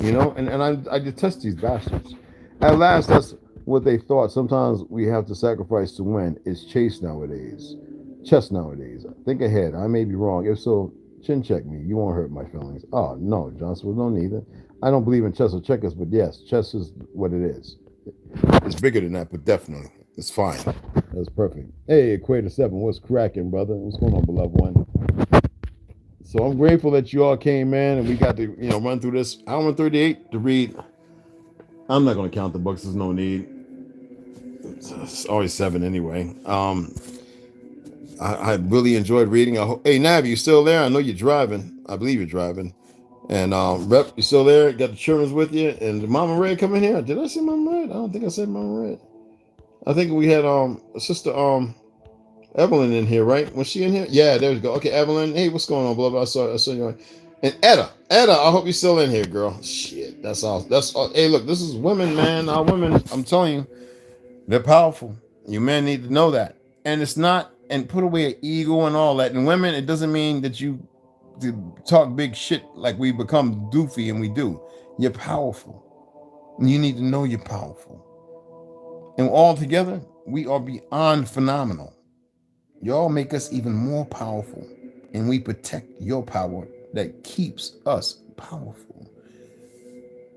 S1: You know, and I detest these bastards. At last, that's what they thought. Sometimes we have to sacrifice to win. It's chess nowadays. Think ahead. I may be wrong. If so, chin check me. You won't hurt my feelings. Oh, no, Johnson, well, no, neither. I don't believe in chess or checkers, but yes, chess is what it is. It's bigger than that, but definitely. It's fine. That's perfect. Hey, Equator 7, what's cracking, brother? What's going on, beloved one? So I'm grateful that you all came in and we got to, run through this. Hour and 38 to read. I'm not going to count the books. There's no need. It's always 7 anyway. I really enjoyed reading. Hey, Nav, you still there? I know you're driving. I believe you're driving. And Rep, you still there? Got the children with you? And Mama Red coming here? Did I say Mama Red? I don't think I said Mama Red. I think we had Sister Evelyn in here, right? Was she in here? Yeah, there we go. Okay, Evelyn. Hey, what's going on, beloved? I saw you. And Etta, I hope you're still in here, girl. Shit, that's all. Hey, look, this is women, man. Our women, I'm telling you, they're powerful. You men need to know that. And it's not, and put away ego and all that. And women, it doesn't mean that you talk big shit like we become doofy, and we do. You're powerful. And you need to know you're powerful. And all together, we are beyond phenomenal. Y'all make us even more powerful, and we protect your power that keeps us powerful.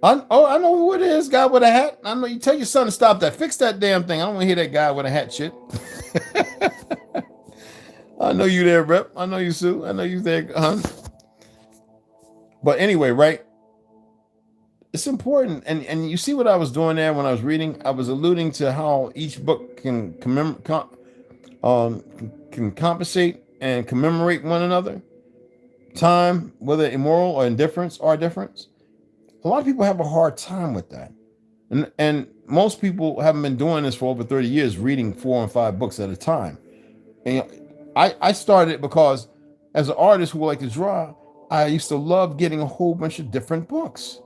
S1: I know who it is, guy with a hat. I know you tell your son to stop that. Fix that damn thing. I don't want to hear that guy with a hat shit. I know you there, Rep. I know you, Sue. I know you there, hon. But anyway, right? It's important. And you see what I was doing there when I was reading? I was alluding to how each book can compensate and commemorate one another. Time, whether immoral or indifference or difference. A lot of people have a hard time with that. And most people haven't been doing this for over 30 years, reading 4 and 5 books at a time. And I started because as an artist who would like to draw, I used to love getting a whole bunch of different books.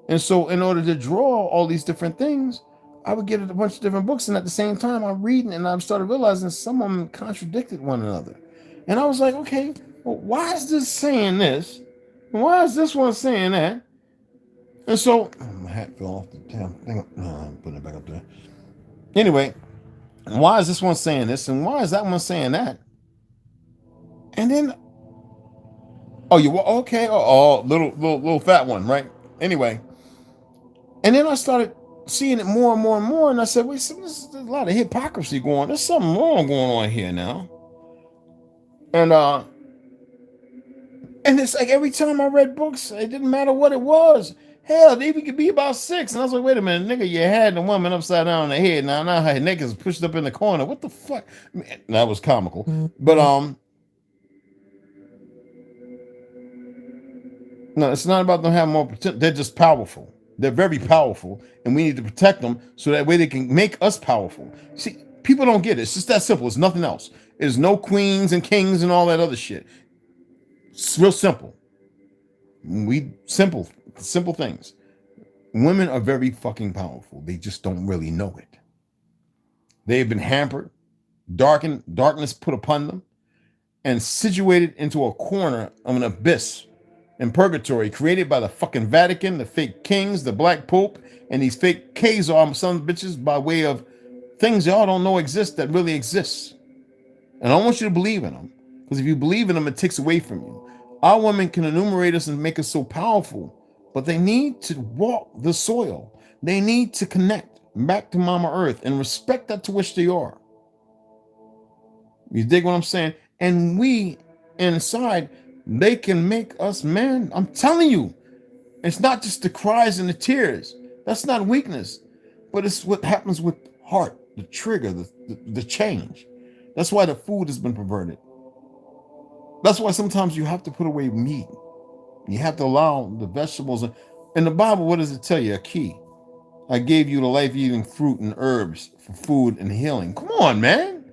S1: And so in order to draw all these different things, I would get a bunch of different books. And at the same time, I'm reading and I started realizing some of them contradicted one another. And I was like, okay, well, why is this saying this? Why is this one saying that? And so, my hat fell off the damn thing. I'm putting it back up there. Anyway, why is this one saying this? And why is that one saying that? And then, okay. Little fat one, right? Anyway. And then I started seeing it more and more and more. And I said, wait, there's a lot of hypocrisy going on. There's something wrong going on here now. And it's like every time I read books, it didn't matter what it was. Hell, they even could be about 6. And I was like, wait a minute, nigga, you had the woman upside down on the head. Now her neck is pushed up in the corner. What the fuck? Man, that was comical. But no, it's not about them having more potential. They're just powerful. They're very powerful. And we need to protect them so that way they can make us powerful. See, people don't get it. It's just that simple. It's nothing else. There's no queens and kings and all that other shit. It's real simple. Simple things. Women are very fucking powerful. They just don't really know it. They've been hampered, darkness put upon them, and situated into a corner of an abyss in purgatory created by the fucking Vatican, the fake kings, the black pope, and these fake Khazar sons of bitches by way of things y'all don't know exist that really exists. And I want you to believe in them, because if you believe in them, it takes away from you. Our women can enumerate us and make us so powerful, but they need to walk the soil. They need to connect back to Mama Earth and respect that to which they are. You dig what I'm saying? And we inside, they can make us men. I'm telling you, it's not just the cries and the tears. That's not weakness, but it's what happens with heart, the trigger, the change. That's why the food has been perverted. That's why sometimes you have to put away meat. You have to allow the vegetables. In the Bible, what does it tell you? A key. I gave you the life-giving fruit and herbs for food and healing. Come on, man.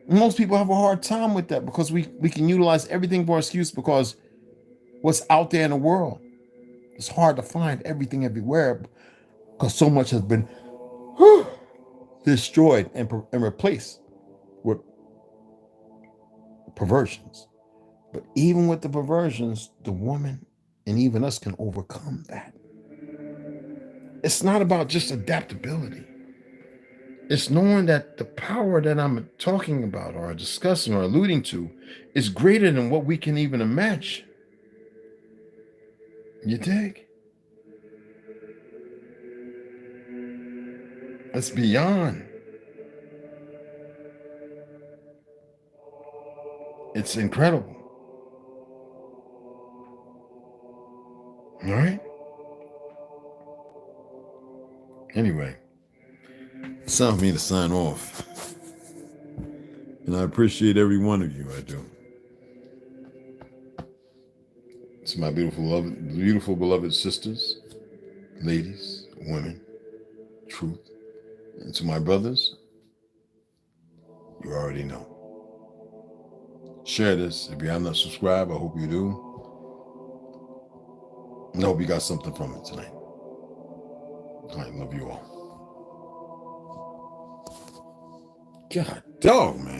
S1: Most people have a hard time with that because we can utilize everything for excuse because what's out there in the world, it's hard to find everything everywhere because so much has been destroyed and replaced with perversions. But even with the perversions, the woman and even us can overcome that. It's not about just adaptability. It's knowing that the power that I'm talking about or discussing or alluding to is greater than what we can even imagine. You dig? It's beyond. It's incredible. All right? Anyway, it's time for me to sign off. And I appreciate every one of you, I do. To my beautiful beloved sisters, ladies, women, truth. And to my brothers, you already know. Share this. If you have not subscribed, I hope you do. And I hope you got something from it tonight. I love you all. God dog, man.